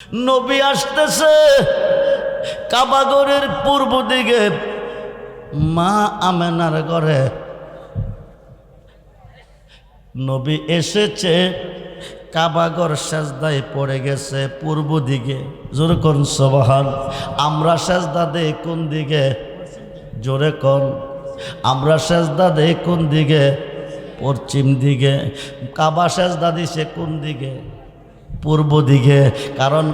নবী আসতেছে কাবাগরের পূর্ব দিকে, মা আমেনার ঘরে নবী এসেছে। কাবাগর সেজদায় পড়ে গেছে পূর্ব দিকে। জোরে কোন সুবহান। আমরা সেজদা দেই কোন দিকে? জোরে কোন। আমরা সেজদা দেই কোন দিকে? পশ্চিম দিকে। কাবা সেজদা দিছে কোন দিকে? পূর্ব দিকে। কারণ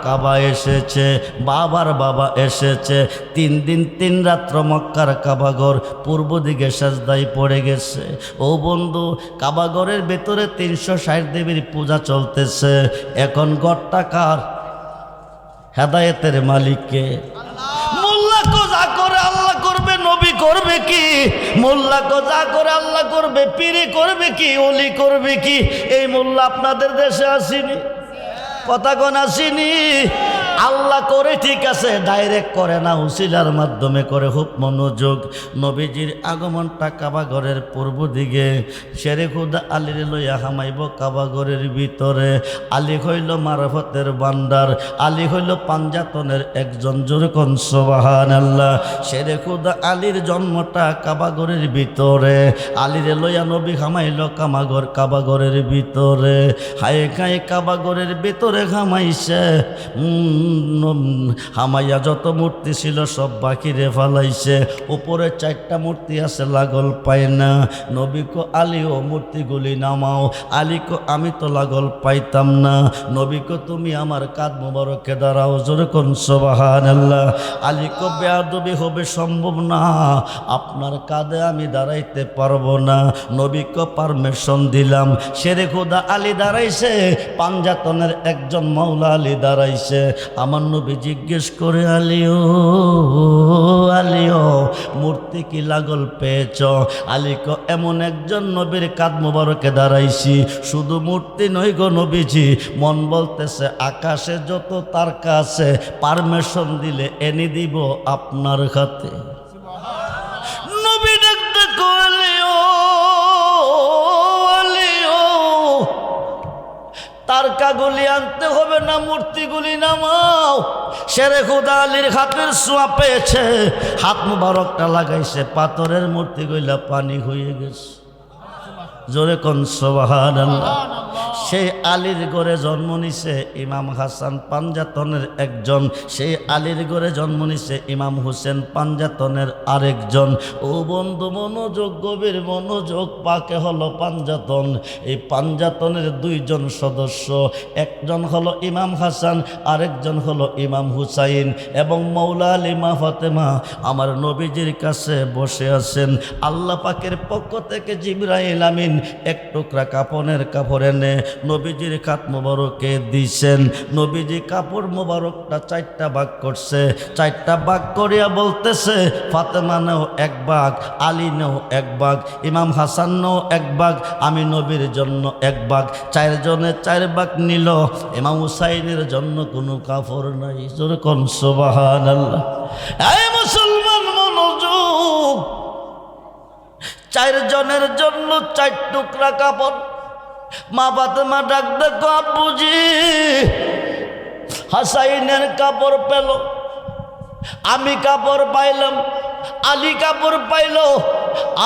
কাবা এসেছে, বাবার বাবা এসেছে। 3 দিন 3 রাত্র মক্কার কাবাগর পূর্ব দিকে সেজদায় পড়ে গেছে। ও বন্ধু, কাবাগরের ভেতরে 360 দেবীর পূজা চলতেছে। এখন গড়টা কার? হেদায়েতের মালিককে। মোল্লা কো যা করে আল্লাহ করবে, নবী করবে কি? মোল্লা কো যা করে আল্লাহ করবে, পীরে করবে কি, ওলি করবে কি? এই মোল্লা আপনাদের দেশে আসেনি, কথা কোন আসেনি। আল্লাহ করে ঠিক আছে, ডাইরেক্ট করে না, উসিলার মাধ্যমে করে। খুব মনোযোগ। নবীজির আগমনটা কাবাগরের পূর্ব দিকে। শেরে খুদা আলীর লইয়া হামাইব কাবাগরের ভিতরে। আলী হইল মারফতের ভান্ডার, আলী হইল পাঞ্জাতনের একজন। জোরে কোন সুবহানাল্লাহ। শেরে খুদা আলীর জন্মটা কাবাগরের ভিতরে। আলীরে লইয়া নবী হামাইল কাবাগরের ভিতরে। হায় খায় কাবাগরের ভিতরে হামাইছে। হামাইয়া যত মূর্তি ছিল সব বাকিরে ফালাইছে। উপরে 4টা মূর্তি আছে, লাগল পায় না। নবী কো আলী ও মূর্তিগুলি নামাও। আলী কো আমি তো লাগল পাইতাম না। নবী কো তুমি আমার কাঁধ মোবারকে দাঁড়াও। জোরে কোন সুবহানাল্লাহ। আলী কো বেয়াদবি হবে সম্ভব না, আপনার কাঁধে আমি দাঁড়াইতে পারবো না। নবী কো পারমিশন দিলাম। শেরে খুদা আলী দাঁড়াইছে, পাঞ্জাতনের একজন মাওলা আলী দাঁড়াইছে। আমার নবী জিজ্ঞেস করে, আলিও আলিও মূর্তি কি লাগল পেয়েছ? আলী কো এমন একজন নবীর কাঁধ মোবারকে দাঁড়াইছি, শুধু মূর্তি নই গো নবীজি, মন বলতেছে আকাশে যত তারকা আছে পারমিশন দিলে এনে দিব আপনার হাতে। নবী ডাকতে কইলিও আলিও, তারকাগুলি আনতে হবে না, মূর্তিগুলি নামাও। শেরে খুদা আলীর হাতের ছোঁয়া পেয়েছে, হাত মুবারকটা লাগাইছে, পাথরের মূর্তিগুলা পানি হয়ে গেছে। জোরে কোন সুবহানাল্লাহ। সেই আলীর ঘরে জন্ম নিছে ইমাম হাসান, পাঞ্জাতনের একজন। সেই আলীর ঘরে জন্ম নিছে ইমাম হুসেন, পাঞ্জাতনের আরেকজন। ও বন্ধু মনোযোগ, গভীর মনোযোগ। পাকে হলো পাঞ্জাতন। এই পাঞ্জাতনের 2 জন সদস্য, একজন হলো ইমাম হাসান, আরেকজন হলো ইমাম হুসাইন। এবং মৌলা আলী মা ফাতেমা আমার নবীজির কাছে বসে আছেন। আল্লাহ পাকের পক্ষ থেকে জিবরাইল আমিন 1 টুকরা কাপড়ের কাপড় এনে নবীজির কাঁধ মোবারকে দিছেন। নবীজি কাপড় মোবারকটা 4টা ভাগ করছে। 4টা ভাগ করিয়া বলতেছে, ফাতেমা নেও 1 ভাগ, আলী নেও 1 ভাগ, ইমাম হাসান নেও 1 ভাগ, আমি নবীর জন্য 1 ভাগ। 4 জনে 4 ভাগ নিল। ইমাম হুসাইনের জন্য কোনো কাপড় নাই। জোরে কোন সুবহানাল্লাহ। এই মুসলমান মনোযোগ, 4 জনের জন্য 4 টুকরা কাপড়। মা ফাতেমা ডাক দেখো, আব্বুজি হাসাইনের কাপড় পেল, আমি কাপড় পাইলাম, আলী কাপড় পাইল,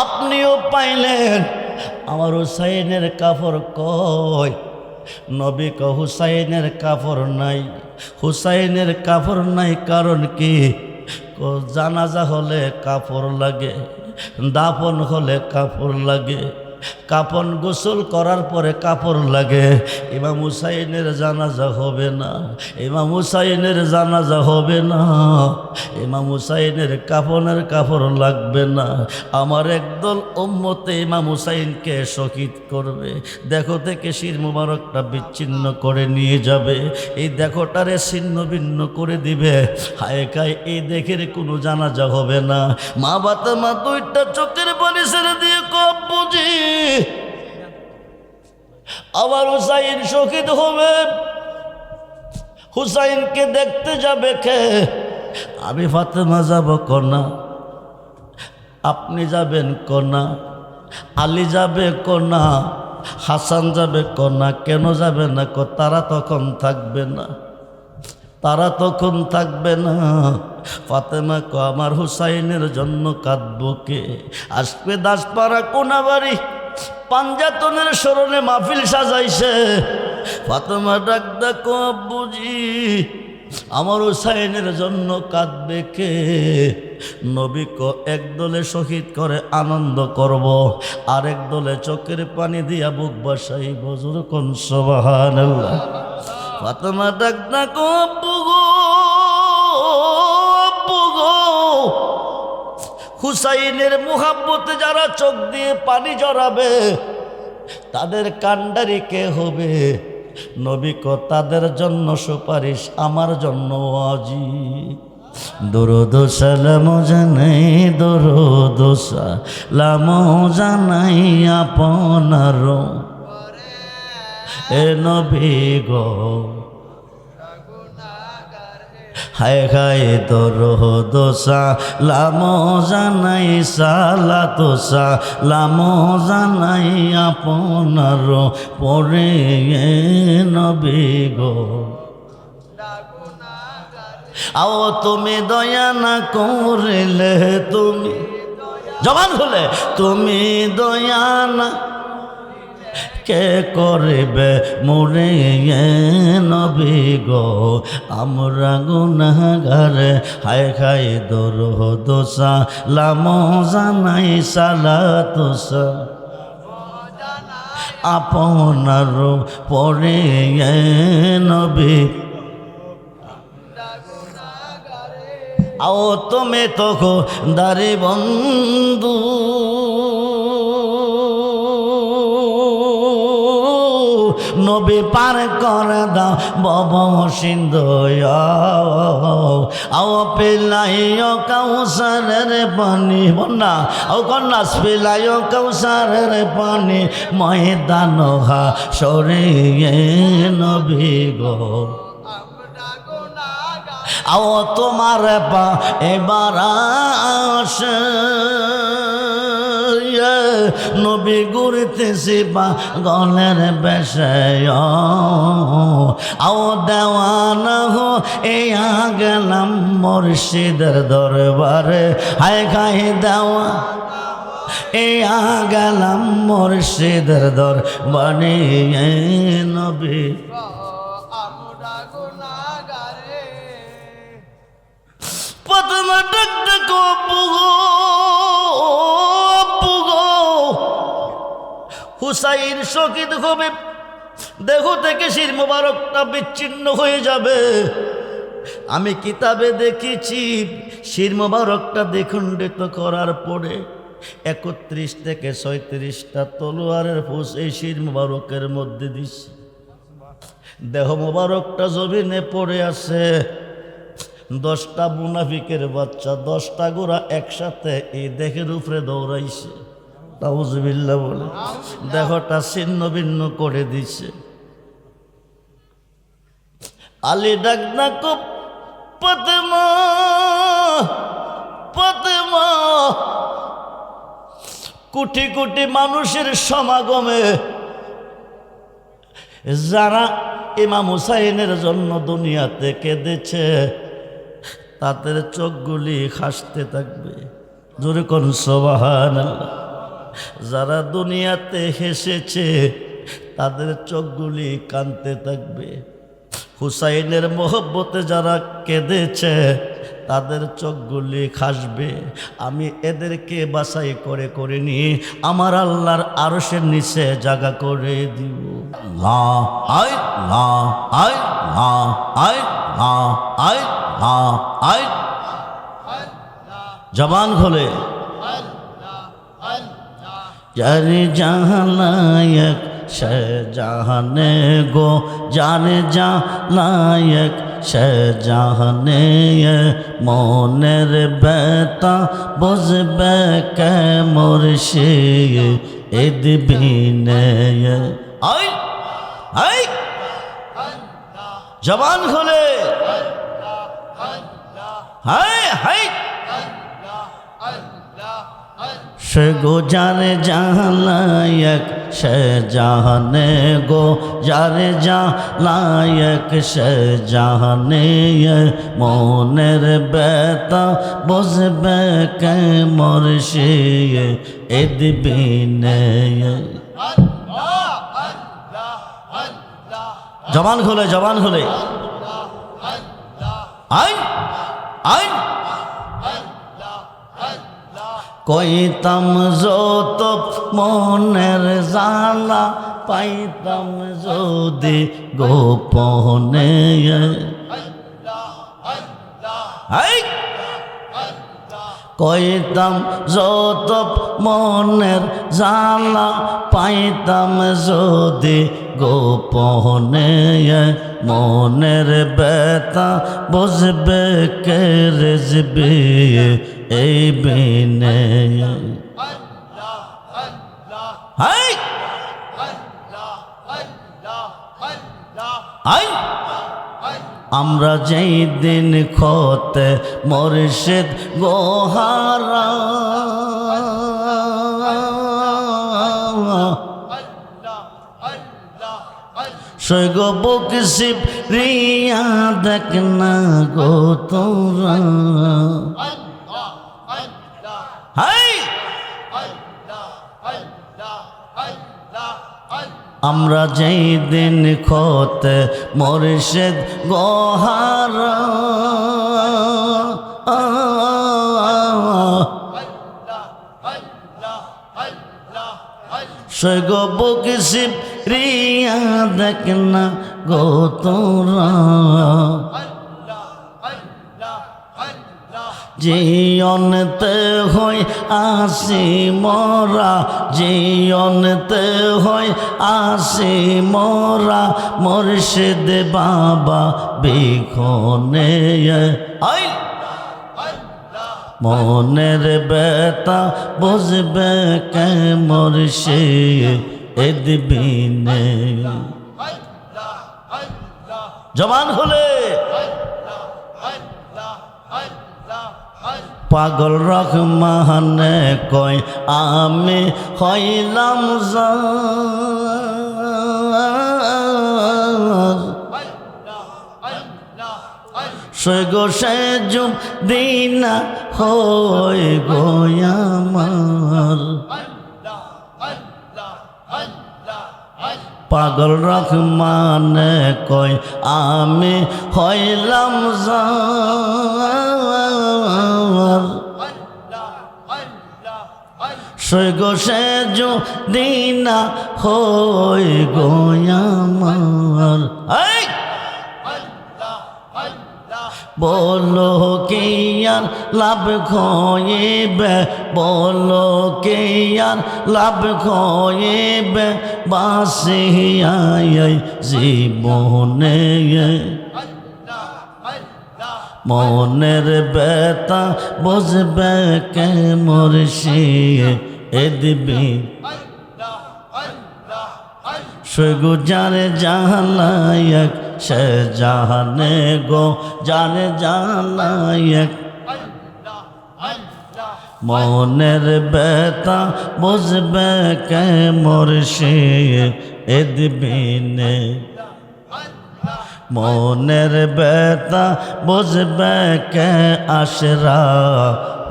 আপনিও পাইলেন, আমার হুসাইনের কাপড় কই? নবী কো হুসাইনের কাপড় নাই। হুসাইনের কাপড় নাই কারণ কি? জানাজা হলে কাপড় লাগে, দাফন হলে কাপড় লাগে, কাফন গোসল করার পরে কাপড় লাগে। ইমাম হুসাইনের জানাজা হবে না, ইমাম হুসাইনের জানাজা হবে না, ইমাম হুসাইনের কাফনের কাপড় লাগবে না। আমার একদল উম্মতে ইমাম হুসাইনকে শহীদ করবে। দেখো থেকে শির মুবারকটা বিচ্ছিন্ন করে নিয়ে যাবে, এই দেখোটারে ছিন্ন ভিন্ন করে দিবে। হায় খায়, এই দেখের কোনো জানাজা হবে না। মা ফাতেমা 2টা চোখের পানি ছেড়ে দিয়ে কব্বুজি আমার হুসাইন শহীদ হবে, হুসাইনকে দেখতে যাবে কে? আমি ফাতেমা যাব কনা, আপনি যাবেন কনা, আলী যাবে কনা, হাসান যাবে কনা। কেন যাবে না? তারা তখন থাকবে না। তারা তখন থাকবে না। ফাতেমা কো আমার হুসাইনের জন্য কাঁদবো কে? আসবে দাসপাড়া কোনাবাড়ি, পাঞ্জাতনের স্মরণে মাহফিল সাজাইছে। ফাতেমা ডাক ডাকো আব্বুজি আমার হুসাইনের জন্য কাঁদবে কে? নবী কো একদলে শহীদ করে আনন্দ করব, আরেক দলে চোখের পানি দিয়া বুক বাসাইব। জোরে কোন সুবহানাল্লাহ। ফাতেমা ডাক ডাকো আব্বু গো, আব্বু গো, হুসাইনের মুহাব্বতে যারা চোখ দিয়ে পানি জড়াবে তাদের কান্ডারি কে হবে? নবী কো তাদের জন্য সুপারিশ, আমার জন্য ওয়াজিব। দরুদ সালাম জানাই, দরুদ সালাম জানাই আপনার এ নবী গো। হায় হায় দরুদ সালাম জানাই, সালাত সালাম জানাই আপনার পরে এ নবী গো। আও তুমি দয়া না করলে, তুমি জবান খুলে, তুমি দয়া না কে করবে মোরে নবী গো। আমরা গুনাহগার, হায় হায় দরুদ সালাম জানাই, সালাত আপনার পরে নবী। আও তুমি তো দারি বন্ধু, নবী পার করে দাও বব সিন্ধু। আও পিলাইও কাউসারের পানি, বন্যা ও কন্যাস পিলাইও কাউসারের পানি, ময়দান হাসরে নবী গো। আও তোমার পা এবার আসে, নবী ঘুরতেছি বা গলের বেশে। আও দেওয়ানা হো এয়া গেলাম মুর্শিদের দরবারে, হায় খাই দেওয়া এয়া গেলাম মুর্শিদের দরবারে নবী। ফাতেমা ডাক ডাকো আব্বু গো, আব্বু গো, হুসাইন শহীদ হবে, দেহ থেকে শির মোবারকটা বিচ্ছিন্ন হয়ে যাবে। আমি কিতাবে দেখেছি শির মোবারকটা দ্বিখণ্ডিত করার পরে 31 থেকে 36টা তলোয়ারের ফুস এই শির মোবারকের মধ্যে দিছে। দেহ মোবারকটা জমিনে পড়ে আছে। 10টা মুনাফিকের বাচ্চা, 10টা গোরা একসাথে এই দেহের উপরে দৌড়াইছে। তাউজুবিল্লাহ বলে দেহটা ছিন্ন ভিন্ন করে দিছে। আলী ডাক ডাকো ফাতেমা, ফাতেমা। কোটি কোটি মানুষের সমাগমে যারা ইমাম হুসাইনের জন্য দুনিয়াতে কেঁদেছে তাদের চোখগুলি হাসতে থাকবে। জোরে কোন সুবহানাল্লাহ। যারা দুনিয়াতে হেসেছে তাদের চোখগুলি কাঁদতে থাকবে। হুসাইনের মোহব্বতে যারা কেঁদেছে তাদের চোখগুলি হাসবে। আমি এদেরকে বাছাই করে করে নিয়ে আমার আল্লাহর আরশের নিচে জায়গা করে দিব। লা আই লা আই লা আই লা আই লা আই। জবান খোলে জানে জাহানায়ক সে জাহানে গো, জানে জাহানায়ক সে জাহানে। মনের ব্যথা বুঝবে কে মুর্শিদ বিনে। আই আই জবান খোলে হাই হাই। সে গো জানে জালায়ক সে জানে গো যারে জালায়ক সে জানে মনের ব্যথা বুঝবে কে মুর্শিদ বিনে জবান খুলে আইন আইন কইতাম যত মনের জানা পাইতাম যদি গোপনে কইতাম যত মনের জানা পাইতাম যদি গোপনে মনের ব্যথা বুঝবে কে রেজবে এই বিনে হাই হাই আমরা যেই দিন খতে মুর্শিদ গোহারা সৈগ বুক শিব রিয়া দেখ না গো তোরা হাই আমরা যেই দিন খতে মুর্শিদ গোহারা সৈগ বুক শিব রিয়া দেখ না গো তোরা জীবনতে হই আসি মরা জীবনতে হই আসি মরা মুর্শিদ বাবা বিখনে আই মনের ব্যথা বুঝবে কে মুর্শিদ বিনে জবান খুলে পাগল রহমানে কয় আমি হইলাম সৈগ সে যুগ দিনা হই গোয়ামার পাগল রহমানে কয় আমি হইলাম সৈগ সে দিনা হই গোয়ামার বলো কি আর লাভ খইবে বলো কি আর লাভ খইবে বাসিয়াই জীবনে মনের ব্যথা বুঝবে কে মুর্শিদ বিনে সৈগ জানে জালায়ক সে জানে গো জানে জালায়ক মনের ব্যথা বুঝবে কে মুর্শিদ বিনে মনের ব্যথা বুঝবে কে আশরা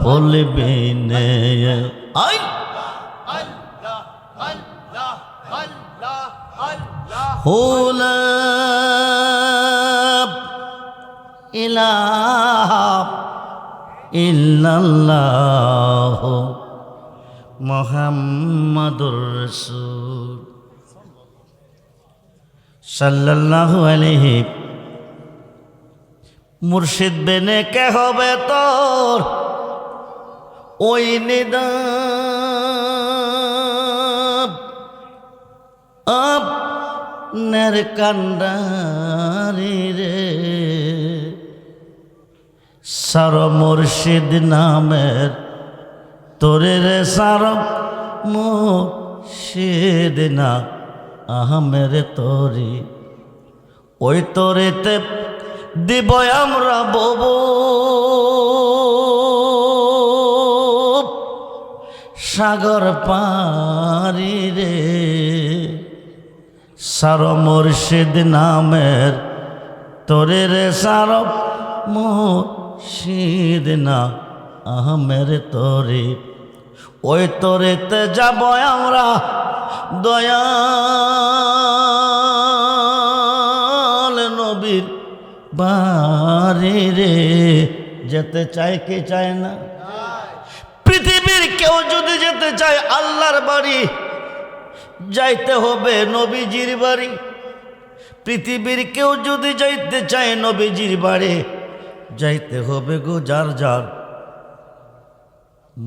ফুল বিনে আই লা ইলাহা ইল্লাল্লাহ মুহাম্মাদুর রাসূল সাল্লাল্লাহু আলাইহি মুর্শিদ বেনে কে হবে তোর ওই নিদান নের কান্ডারি রে সার মুর্শিদ নামের তোরে রে সার মুর্শিদ না আহমের তোরি ওই তোরেতে দিব আমরা ববু সাগর পারি রে সার মুর্শিদ নামের তোরে রে সার মুর্শিদ না আহমের তোরে ওই তোরেতে যাব আমরা দয়াল নবীর বাড়ি রে যেতে চায় কি চায় না পৃথিবীর কেউ যদি যেতে চায় আল্লাহর বাড়ি যাইতে হবে নবীজির বাড়ি পৃথিবীর কেউ যদি যাইতে চায় নবীজির বাড়ি যাইতে হবে গো যার যার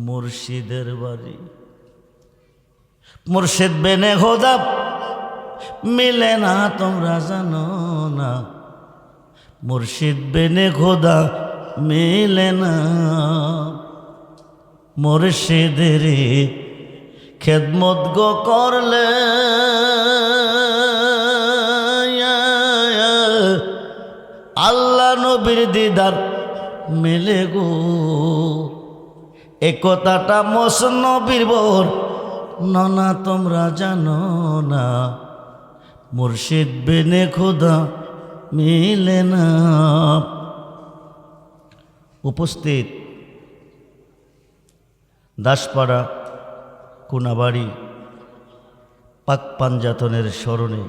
মুর্শিদের বাড়ি মুর্শিদ বেনে খোদা মিলে না তোমরা জানো না মুর্শিদ বেনে খোদা মিলে না মুর্শিদের খেদমত গো করলে আল্লাহ নবীর দিদার মেলে গো এ কথাটা মসনবীর বর না তোমরা জানো না মুর্শিদ বেনে খোদা মিলে না উপস্থিত দাসপাড়া কোনাবাড়ি পাক পাঞ্জাতনের স্মরণে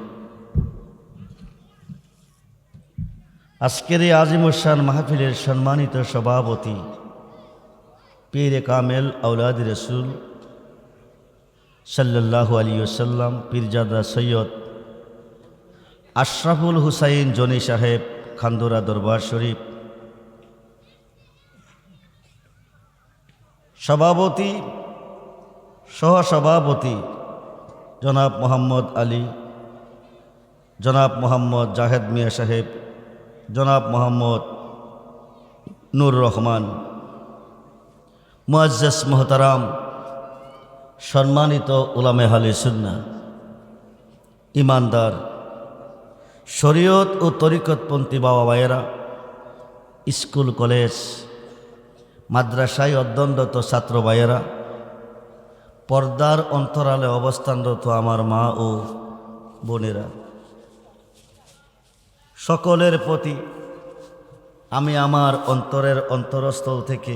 আজকের এই আজিমুসান মাহফিলের সম্মানিত সভাপতি পীরে কামেল আওলাদ রসুল সাল্লাল্লাহু আলাইহি ওয়াসাল্লাম পীরজাদা সৈয়দ আশরাফুল হুসাইন জনি সাহেব খান্দোরা দরবার শরীফ সভাপতি সহসভাপতি জনাব মোহাম্মদ আলী জনাব মোহাম্মদ জাহেদ মিয়া সাহেব জনাব মোহাম্মদ নূর রহমান মুআজ্জাজ মোহতারাম সম্মানিত উলামে আহলে সুন্নাহ ইমানদার শরীয়ত ও তরিকতপন্থী বাবা ভাইয়েরা স্কুল কলেজ মাদ্রাসায় অধ্যয়নরত ছাত্র ভাইয়েরা পর্দার অন্তরালে অবস্থানরত আমার মা ও বোনেরা সকলের প্রতি আমি আমার অন্তরের অন্তরস্থল থেকে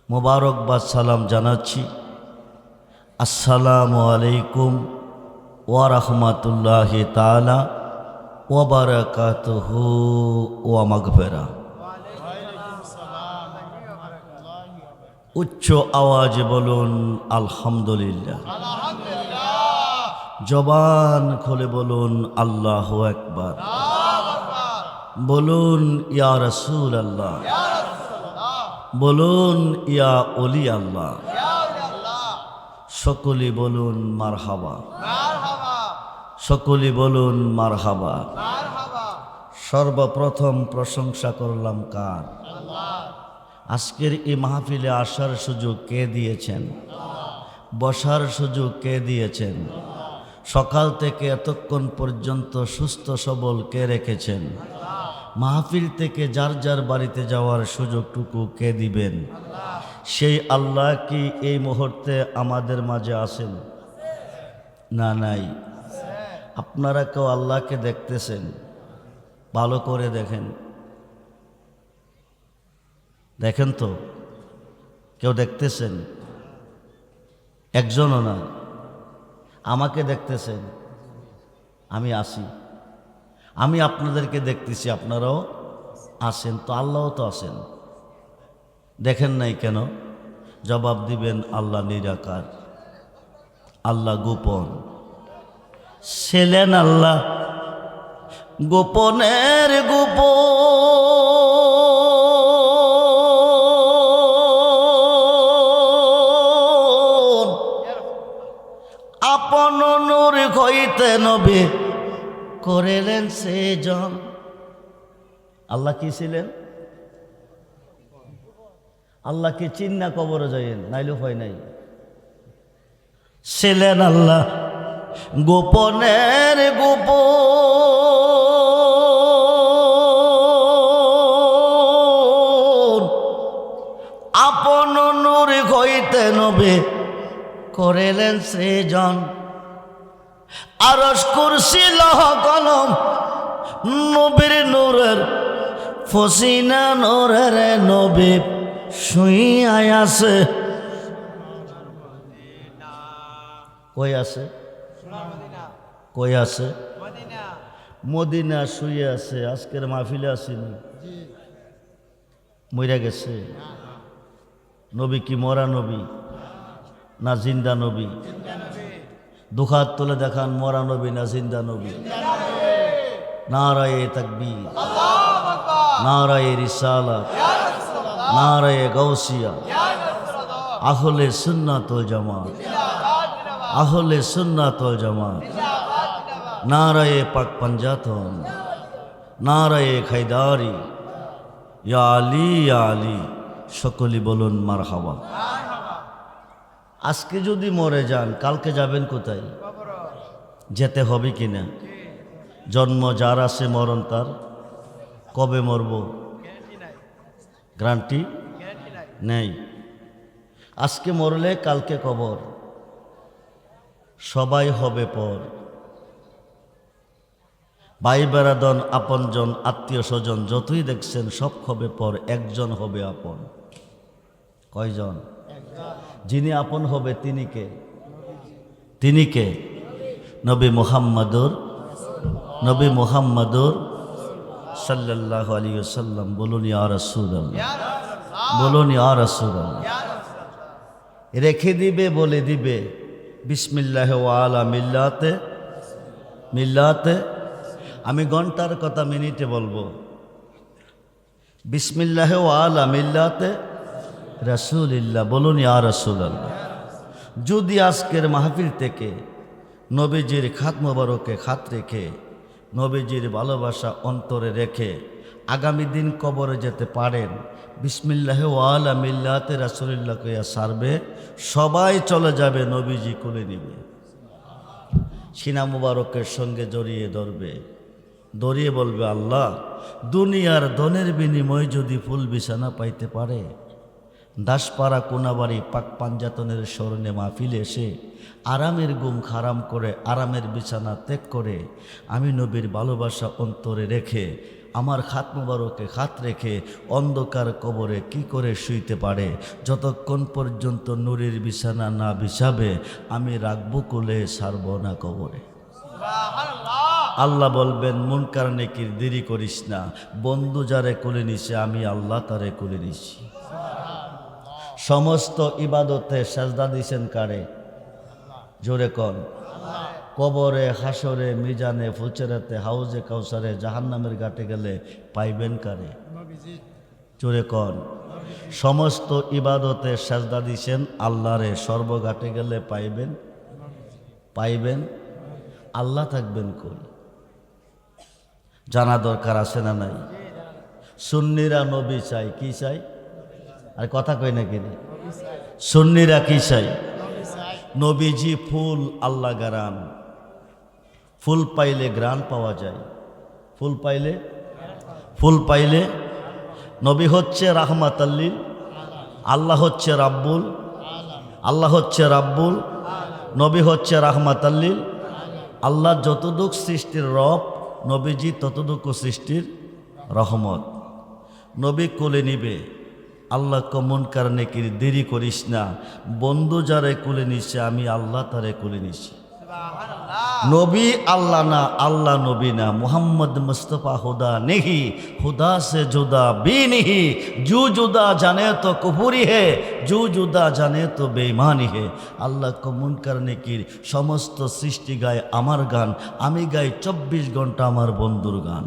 মোবারকবাদ সালাম জানাচ্ছি আসসালামু আলাইকুম ওয়া রাহমাতুল্লাহি তাআলা ওয়া বারাকাতুহু ওয়া মাগফিরা উচ্চ আওয়াজে বলুন আলহামদুলিল্লাহ জবান খুলে বলুন আল্লাহু আকবার বলুন ইয়া রাসূলুল্লাহ বলুন ইয়া ওলি আল্লাহ সকলে বলুন মারহাবা সকলে বলুন মারহাবা সর্বপ্রথম প্রশংসা করলাম কার আজকের এই মাহফিলে আসার সুযোগ কে দিয়েছেন বসার সুযোগ কে দিয়েছেন সকাল থেকে এতক্ষণ পর্যন্ত সুস্থ সবল কে রেখেছেন মাহফিল থেকে যার যার বাড়িতে যাওয়ার সুযোগটুকু কে দিবেন সেই আল্লাহ কি এই মুহূর্তে আমাদের মাঝে আছেন না নাই আপনারা কেউ আল্লাহকে দেখতেছেন ভালো করে দেখেন দেখেন তো কেউ দেখতেছেন একজনও না আমাকে দেখতেছেন আমি আসি আমি আপনাদেরকে দেখতেছি আপনারাও আসেন তো আল্লাহও তো আসেন দেখেন নাই কেন জবাব দিবেন আল্লাহ নিরাকার আল্লাহ গোপন ছিলেন আল্লাহ গোপনের গোপন আপন নূর হইতে নবী করেলেন সেজন আল্লাহ কি ছিলেন আল্লাহকে চিন্না কবরে যাইয়েন নাইলে হয় নাই ছিলেন আল্লাহ গোপনের গোপন আপন নূর হইতে নবী নবী করেলেন সৃজন, আরশ কুরসি লৌহ কলম নবীর নূরের ফসিনা নূরের নবী শুইয়াই আছে। কই আছে? কই আছে? মদিনা শুয়ে আছে। আজকের মাহফিলে আসেনি, মইরা গেছে। নবী কি মরা নবী না জিন্দা নবী? দুহাত তুলে দেখান, মরা নবী না জিন্দা নবী? নারায়ে তাকবীর, নারায়ে রিসালাত, নারায়ে গাউসিয়া, আহলে সুন্নাত ওয়াল জামাত, আহলে সুন্নাত ওয়াল জামাত, নারায়ে পাক পাঞ্জাতন, নারায়ে খাইদারি, ইয়া আলী ইয়া আলী। সকলে বলুন মারহাবা। আজকে যদি মরে যান, কালকে যাবেন কোথায়? যেতে হবে কিনা? জন্ম যার আছে, মরণ তার। কবে মরব গ্যারান্টি নেই। আজকে মরলে কালকে কবর, সবাই হবে পর। ভাই বেড়াদন, আপনজন, আত্মীয় স্বজন যতই দেখছেন সব হবে পর, একজন হবে আপন। কয়জন? যিনি আপন হবে তিনি কে? তিনি কে? নবী মুহাম্মাদুর, নবী মুহাম্মাদুর সাল্লাল্লাহু আলাইহি ওয়াসাল্লাম। বলুন ইয়া রাসূলুল্লাহ, বলুন ইয়া রাসূলুল্লাহ। রেখে দিবে, বলে দিবে বিসমিল্লাহ ওয়া আলা মিল্লাতে, মিল্লাতে। আমি ঘন্টার কথা মিনিটে বলবো। বিসমিল্লাহ ওয়া আলা মিল্লাতে রাসূলিল্লাহ। বলুন ইয়া রাসূলুল্লাহ। যদি আজকের মাহফিল থেকে নবীজির খাত মোবারকে খাত রেখে, নবীজির ভালোবাসা অন্তরে রেখে আগামী দিন কবরে যেতে পারেন, বিসমিল্লাহ ওয়া আলা মিল্লাতে রাসূলিল্লাহ কইয়া সারবে, সবাই চলে যাবে, নবীজি কোলে নিবে, সিনা মুবারকের সঙ্গে জড়িয়ে ধরবে, দড়িয়ে বলবে, আল্লাহ দুনিয়ার ধনের বিনিময়ে যদি ফুল বিছানা পাইতে পারে, দাসপাড়া কোনাবাড়ি পাক পাঞ্জাতনের স্মরণে মাহফিলে এসে আরামের ঘুম হারাম করে, আরামের বিছানা ত্যাগ করে, আমি নবীর ভালোবাসা অন্তরে রেখে, আমার খাত মুবারকে খাত রেখে অন্ধকার কবরে কি করে শুইতে পারে? যতক্ষণ পর্যন্ত নূরের বিছানা না বিছাবে আমি রাখবো কোলে, ছাড়ব না কবরে। আল্লাহ বলবেন, মুনকার নেকির দেরি করিস না, বন্ধু যারে কোলে নিছে আমি আল্লাহ তারে কোলে নিছি। সমস্ত ইবাদতে সাজদা দিছেন কারে? জোরে কন। কবরে, হাসরে, মিজানে, ফুচেরাতে, হাউজে কাউসারে, জাহান্নামের ঘাটে গেলে পাইবেন কারে? জোরে কন। সমস্ত ইবাদতে সাজদা দিছেন আল্লাহরে, সর্বঘাটে গেলে পাইবেন, পাইবেন আল্লাহ থাকবেন কই? জানা দরকার আছে না নাই? সুন্নিরা নবী চাই, কি চাই? আর কথা কই না কিনে? সুন্নিরা কি চাই? নবীজি ফুল, আল্লাহ গারান। ফুল পাইলে গ্রান পাওয়া যায়, ফুল পাইলে, ফুল পাইলে। নবী হচ্ছে রাহমাতাল্লিল, আল্লাহ হচ্ছে রাব্বুল, আল্লাহ হচ্ছে রাব্বুল, নবী হচ্ছে রাহমাতাল্লিল। আল্লাহ যতটুক সৃষ্টির রব, নবীজি ততটুকু সৃষ্টির রহমত। নবী কোলে নিবে, আল্লাহ মুনকার নেকির দেরি করিস না, বন্ধু যারে কোলে নিছে আমি আল্লাহ তারে কোলে নিছি। নবী আল্লাহ না, আল্লাহ নবী না। মোহাম্মদ মুস্তফা হুদা নেহি, হুদা সে জুদা भी नहीं। जू जुदा जाने तो कुफुरी है, जू जुदा जाने तो बेईमानी है। আল্লাহ মুনকার নেকির সমস্ত সৃষ্টি গায় আমার গান, আমি গাই 24 ঘন্টা আমার বন্ধুর গান।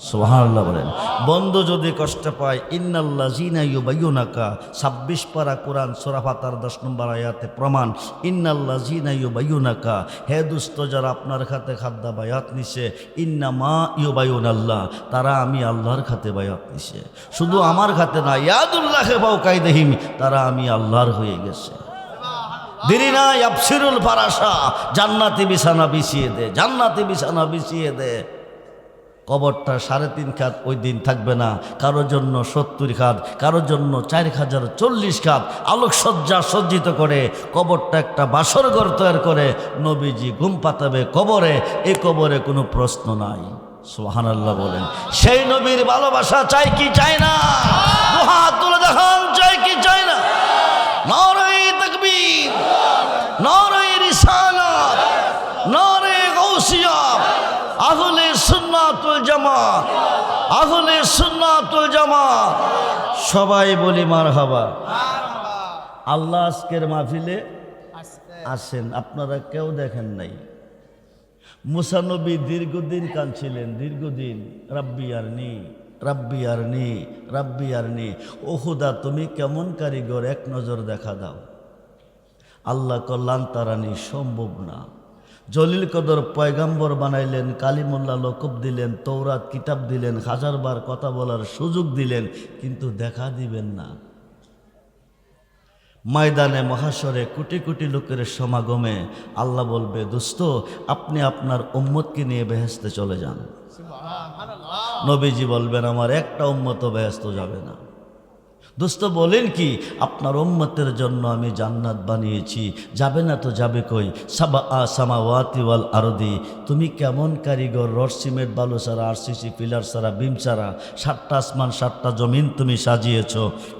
সুবহানাল্লাহ বলেন। বন্ধু যদি কষ্ট পায়, ইন্নাল্লাযিনা ইউবাইয়ুনাকা, 26 পারা কোরআন সূরা ফাতিহার 10 নম্বর আয়াতে প্রমাণ। ইন্নাল্লাযিনা ইউবাইয়ুনাকা, হে দুষ্ট যারা আপনার খাতে খাদ্দা বায়াত নিছে, ইন্নামা ইউবাইয়ুনাল্লাহ, তারা আমি আল্লাহর খাতে বায়াত নিছে। শুধু আমার খাতে না, ইয়াদুল্লাহি ফাওকাইদিহিম, তারা আমি আল্লাহর হয়ে গেছে। দেরি না, ইয়াবশিরুল ফারাশা, জান্নাতি বিছানা বিছিয়ে দে, জান্নাতি বিছানা বিছিয়ে দে। কবরটা 3.5 খাত ওই দিন থাকবে না, কারোর জন্য 70 খাত, কারোর জন্য 4040 খাত আলোকসজ্জা সজ্জিত করে কবরটা একটা বাসর ঘর তৈরি করে নবীজি ঘুম পাতাবে কবরে। এই কবরে কোনো প্রশ্ন নাই। সুবহানাল্লাহ বলেন। সেই নবীর ভালোবাসা চাই কি চাই না? দুহাত তুলে দেখান, চাই কি চাই না? নারে তাকবীর, নারে রিসালাত, নারে গাউসিয়া, আহলে সুন্নাতুল জামাত, আহলে সুন্নাতুল জামাত সবাই বলি মারহাবা। আল্লাহ আজকের মাহফিলে আসেন, আপনারা কেউ দেখেন নাই। মুসা নবী দীর্ঘদিন কাঁদছিলেন, দীর্ঘদিন, রাব্বি আরনি, রাব্বি আরনি, রাব্বি আরনি। ও খুদা তুমি কেমন কারিগর, এক নজর দেখা দাও। আল্লাহ কল্যাণ তারানি সম্ভব না। জলিল কদর পয়গাম্বর বানাইলেন, কালিমুল্লাহ লকব দিলেন, তৌরাত কিতাব দিলেন, 1000 বার কথা বলার সুযোগ দিলেন, কিন্তু দেখা দিবেন না। ময়দানে মহাশরে কোটি কোটি লোকের সমাগমে আল্লাহ বলবে, দোস্ত আপনি আপনার উম্মতকে নিয়ে বেহেশতে চলে যান। নবীজি বলবেন, আমার একটা উম্মতও বেহেশতে যাবে না। দোস্ত বলেন কি? আপনার উম্মতের জন্য আমি জান্নাত বানিয়েছি, যাবে না তো যাবে কই? সাবা সামাওয়াতি ওয়াল আরদি। তুমি কেমন কারিগর, রড সিমেন্ট বালু ছাড়া, আরসিসি পিলার ছাড়া, বিম ছাড়া 7টা আসমান 7টা জমিন তুমি সাজিয়েছ,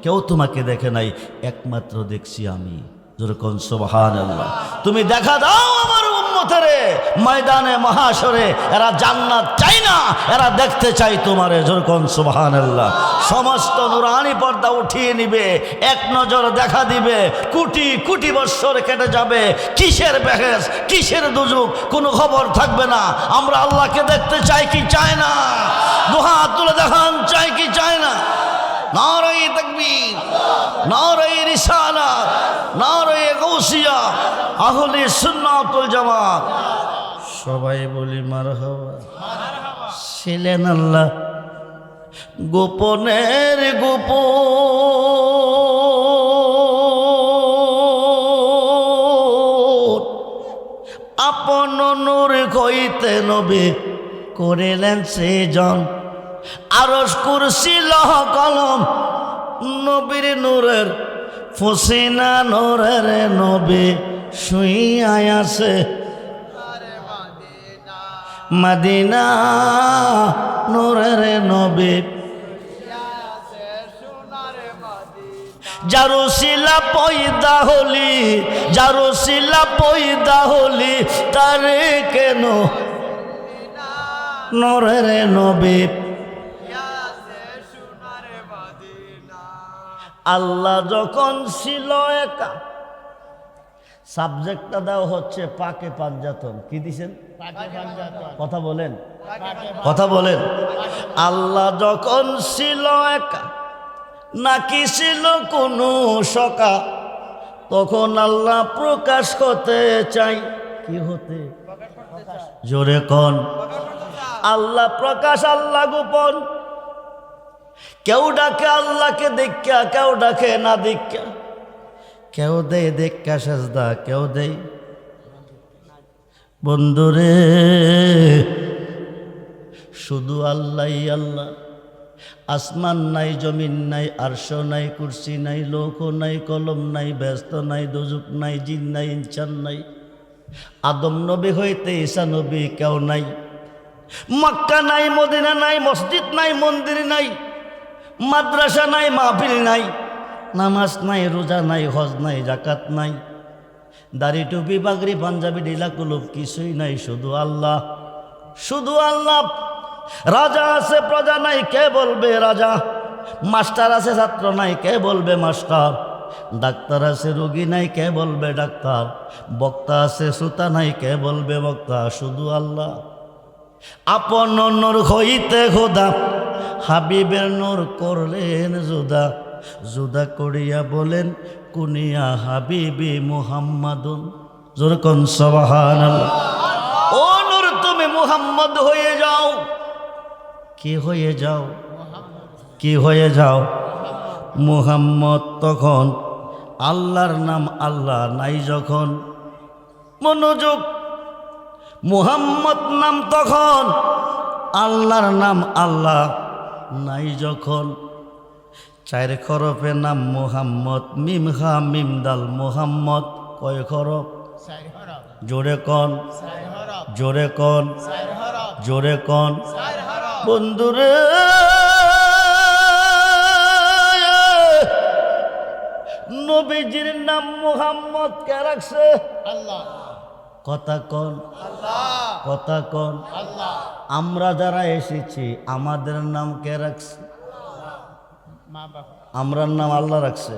কেউ তোমাকে দেখে নাই, একমাত্র দেখছি আমি। যেরকম সুবহানাল্লাহ। তুমি দেখা দাও আমার উম্মতেরে ময়দানে মহাশরে, এরা জান্নাত চাই না, এরা দেখতে চাই তোমারে। যেরকম সুবহানাল্লাহ। সমস্ত নুরানি পর্দা উঠিয়ে নিবে, এক নজর দেখা দিবে, কোটি কোটি বৎসর কেটে যাবে, কিসের বেহেশ, কিসের দুজুক, কোনো খবর থাকবে না। আমরা আল্লাহকে দেখতে চাই কি চাই না? দুহাত তুলে দেখান, চাই কি চাই না? নারে তাকবীর, নারে রিসালাত, নারে গাউসিয়া, আহলে সুন্নাতুল জামাত সবাই বলি মারহাবা। ছিলেন আল্লাহ গোপনের গোপন, আপন নূর হইতে নবী করিলেন সৃজন। আরশ কুরসি লহ কলম নবীর নূরের ফসিনা, নূরের নবী শুইয়া আছে মদিনা, নূরের নবী জারুসিলা পয়দা হলি, জারুসিলা পয়দা হলি, তারে কেন নূরের নবী। আল্লাহ যখন ছিল একা, সাবজেক্টটা দেওয়া হচ্ছে পাকে পাঞ্জাতন। কি দিছেন? কথা বলেন, কথা বলেন। আল্লাহ যখন ছিল একা, নাকি ছিল কোনো সকা, তখন আল্লাহ প্রকাশ করতে চাই। কি হতে? জোরে কোন? আল্লাহ প্রকাশ, আল্লাহ গোপন। কেউ ডাকে আল্লাহকে দেখা, কেউ ডাকে না দেখা, কেউ দেয় দেখা সাজদা, কেউ দেয়। বন্ধুরে শুধু আল্লাহ আল্লাহ। আসমান নাই, জমিন নাই, আরশ নাই, কুরসি নাই, লৌহ নাই, কলম নাই, ব্যস্ত নাই, দোজক নাই, জিন নাই, ইনসান নাই। আদম নবী হইতে ঈসা নবী কেউ নাই। মক্কা নাই, মদিনা নাই, মসজিদ নাই, মন্দির নাই, মাদ্রাসা নাই, মাহফিল নাই, নামাজ নাই, রোজা নাই, হজ নাই, জাকাত নাই, দাড়ি টুপি পাগড়ি পাঞ্জাবি ঢিলা কুলুপ কিছুই নাই। শুধু আল্লাহ, শুধু আল্লাহ। রাজা আছে প্রজা নাই, কে বলবে রাজা? মাস্টার আছে ছাত্র নাই, কে বলবে মাস্টার? ডাক্তার আছে রোগী নাই, কে বলবে ডাক্তার? বক্তা আছে শ্রোতা নাই, কে বলবে বক্তা? শুধু আল্লাহ। আপন নূর হইতে খোদা হাবিবের নূর করলেন জুদা, জুদা করিয়া বলেন কুনিয়া হাবিবি মুহাম্মাদুন। যেরকম সুবহানাল্লাহ। ও নূর তুমি মুহাম্মদ হয়ে যাও। কি হয়ে যাও? কি হয়ে যাও? মুহাম্মদ। তখন আল্লাহর নাম আল্লাহ নাই যখন, মনোযোগ, মুহাম্মদ নাম তখন আল্লাহর নাম আল্লাহ নাই যখন, চার খরফে নাম মুহাম্মদ, মিম হা মিম দাল মুহাম্মদ কয় খরফ? জোরে কন, জোরে কন, জোরে কন বন্ধুরে। নবীজির নাম মুহাম্মদ কে রাখছে? আল্লাহ। কথা কন, কথা কন। আমরা যারা এসেছি আমাদের নাম কে রাখছে? আমরার নাম আল্লাহ রাখছে।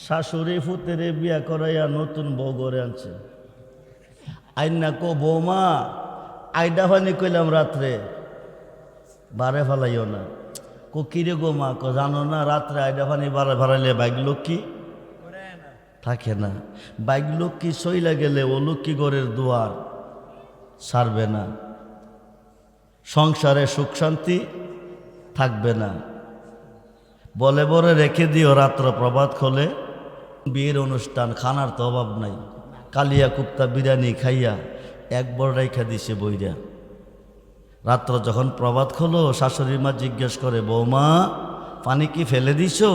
শাশুড়ি ফুতেরে বিয়া করাইয়া নতুন বউ গড়ে আনছে। আইনা কো বৌমা আইডা ফানি কইলাম রাত্রে বারে ফেলাইও না। কো কিরে গো মা, কো জানো না রাত্রে আইডা ফানি বারে ফেলাইলে বাইক লক্ষ্মী থাকে না। বাইক লক্ষ্মী সইলা গেলে ও লক্ষ্মী ঘরের দুয়ার ছাড়বে না, সংসারে সুখ শান্তি থাকবে না। বলে বলে রেখে দিও, রাত্র প্রভাত খোলে বিয়ের অনুষ্ঠান, খানার তো অভাব নাই। কালিয়া কুপ্তা বিরিয়ানি খাইয়া একবার রেখা দিছে বইরা। রাত্র যখন প্রভাত খোলো শাশুড়ি মা জিজ্ঞেস করে, বৌমা পানি কি ফেলে দিছো?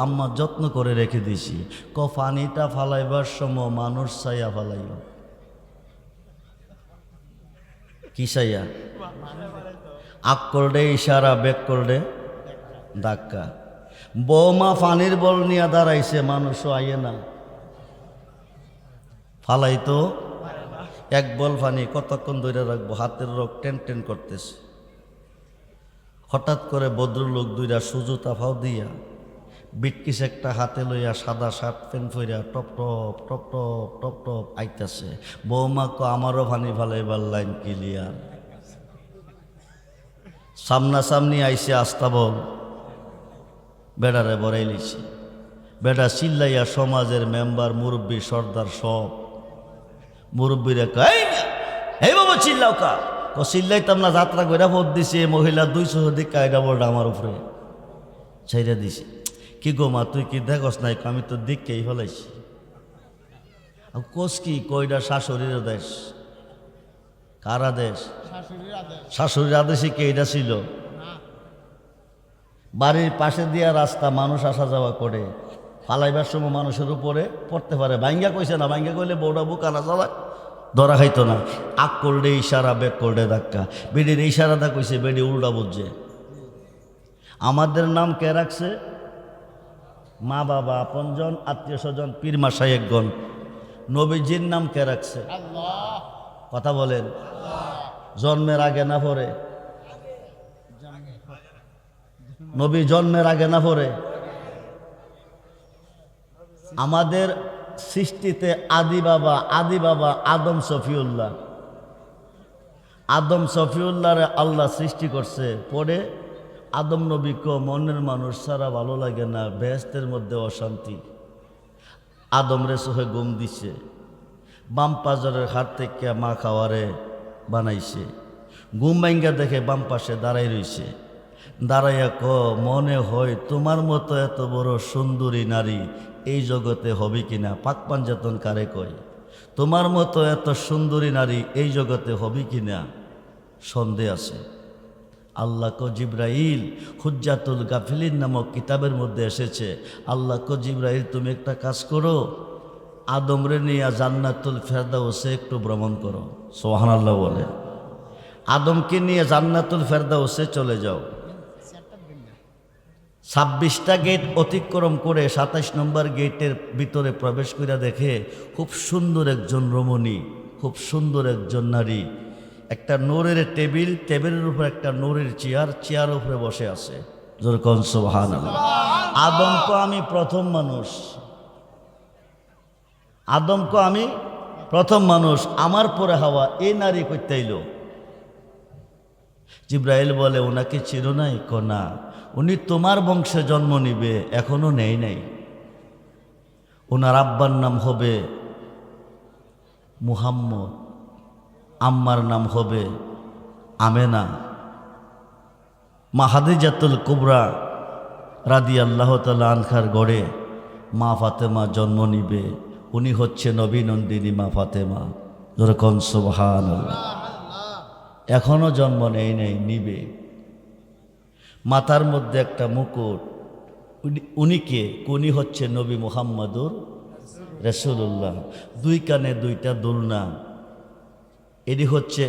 আম্মা যত্ন করে রেখে দিছি। ক পানিটা ফালাইবার সময় মানুষ চাইয়া ফালাইও। কি চাইয়া? আক করলে ইশারা, বেক করলে ধাক্কা। বৌমা পানির বল নিয়ে দাঁড়াইছে, মানুষও আইয়ে না, ফালাইতো এক বল পানি কতক্ষণ ধরে রাখবো, হাতের রোগ টেন টেন করতেছে। হঠাৎ করে ভদ্রলোক দুইটা সুজুতা ফাও দিয়া বিটকিস একটা হাতে লইয়া সাদা শার্ট প্যান্ট পইরা top top top top top top আইতাছে। বৌমা কো আমারও পানি ফালাইবার লাইন ক্লিয়ার। সামনাসামনি আইসে আস্তাবল বেড়ারে বড়াই লিছে। বেড়া চিল্লাইয়া সমাজের মেম্বার মুরব্বী সর্দার সব মুরব্বীরা কয়, এই বাবা চিল্লাও কা? ও চিল্লাইতাম না, যাত্রা কইরা ভোট দিছে মহিলা 200 দিক কায়দা বলটা আমার উপরে ছাইরা দিছে। কি গো মা তুই কি দেখস নাই? আমি তো দিককেই ফেলাইছি। কোস কি কইডা শাশুড়ির দেশ। কার আদেশ? শাশুড়ির আদেশে কে এটা ছিল? বাড়ির পাশে দিয়া রাস্তা, মানুষ আসা যাওয়া করে, পালাইবার সময় মানুষের উপরে পড়তে পারে। ভাঙ্গা কইছে না, ভাঙ্গা কইলে বউটা বুকানা চালায়, ধরা খাইতো না। আক করলে ইশারা, বেক করলে ধাক্কা। বেডির ইশারাটা কইছে, বেডি উল্টা বুঝছে। আমাদের নাম কে রাখছে? মা বাবা, আপনজন, আত্মীয় স্বজন, পীর মাশায়েখগণ। নবীজির নাম কে রাখছে? আল্লাহ। কথা বলেন। জন্মের আগে না পরে? নবী জন্মের আগে না পরে? আমাদের সৃষ্টিতে আদি বাবা আদম সফিউল্লাহ। আদম সফিউল্লাহরে আল্লাহ সৃষ্টি করছে। পরে আদম নবীকে মনের মানুষ ছাড়া ভালো লাগে না, বেহেশতের মধ্যে অশান্তি। আদম রে সোহে গুম দিছে, বাম পাজরের হাত থেকে মা খাওয়ারে বানাইছে। ঘুম ভাঙ্গা দেখে বাম পাশে দাঁড়াই রইছে। দাঁড়াইয়া ক, মনে হয় তোমার মতো এত বড় সুন্দরী নারী এই জগতে হবে কিনা? পাক পাঞ্জাতন কারে কয়? তোমার মতো এত সুন্দরী নারী এই জগতে হবে কিনা সন্দেহ আছে। আল্লাহ কো জিব্রাইল, হুজ্জাতুল গাফিলিন নামক কিতাবের মধ্যে এসেছে, আল্লাহ কো জিব্রাইল তুমি একটা কাজ করো, আদমরে নিয়ে জান্নাতুল ফেরদাউসে একটু ভ্রমণ করো। সুবহানাল্লাহ বলে। আদমকে নিয়ে জান্নাতুল ফেরদাউসে চলে যাও। 26টা গেট অতিক্রম করে 27 নম্বর গেটের ভিতরে প্রবেশ করে দেখে খুব সুন্দর একজন রমণী, খুব সুন্দর একজন নারী। একটা নূরের টেবিল, টেবিলের উপর একটা নূরের চেয়ার, চেয়ারের উপরে বসে আছে। যেরকম সুবহানাল্লাহ। আদম কো আমি প্রথম মানুষ, আদম কো আমি প্রথম মানুষ, আমার পরে হাওয়া। এই নারী কইতাইল। জিব্রাইল বলে, ওনাকে চিনো নাই? কো না, উনি তোমার বংশে জন্ম নিবে, এখনো নেই নাই। ওনার আব্বার নাম হবে মুহাম্মদ, আম্মার নাম হবে আমেনা। মা খাদিজাতুল কুবরা রাদিয়াল্লাহু তাআলা আনহার গড়ে মা ফাতেমা জন্ম নিবে। উনি হচ্ছে নবী নন্দিনী মা ফাতেমা। যেরকম সুবহানাল্লাহ। এখনো জন্ম নেই নেই, নিবে। মাথার মধ্যে একটা মুকুট, উনিকে উনি হচ্ছে নবী মুহাম্মদুর রাসূলুল্লাহ। দুই কানে দুইটা দুলনা, এটি হচ্ছে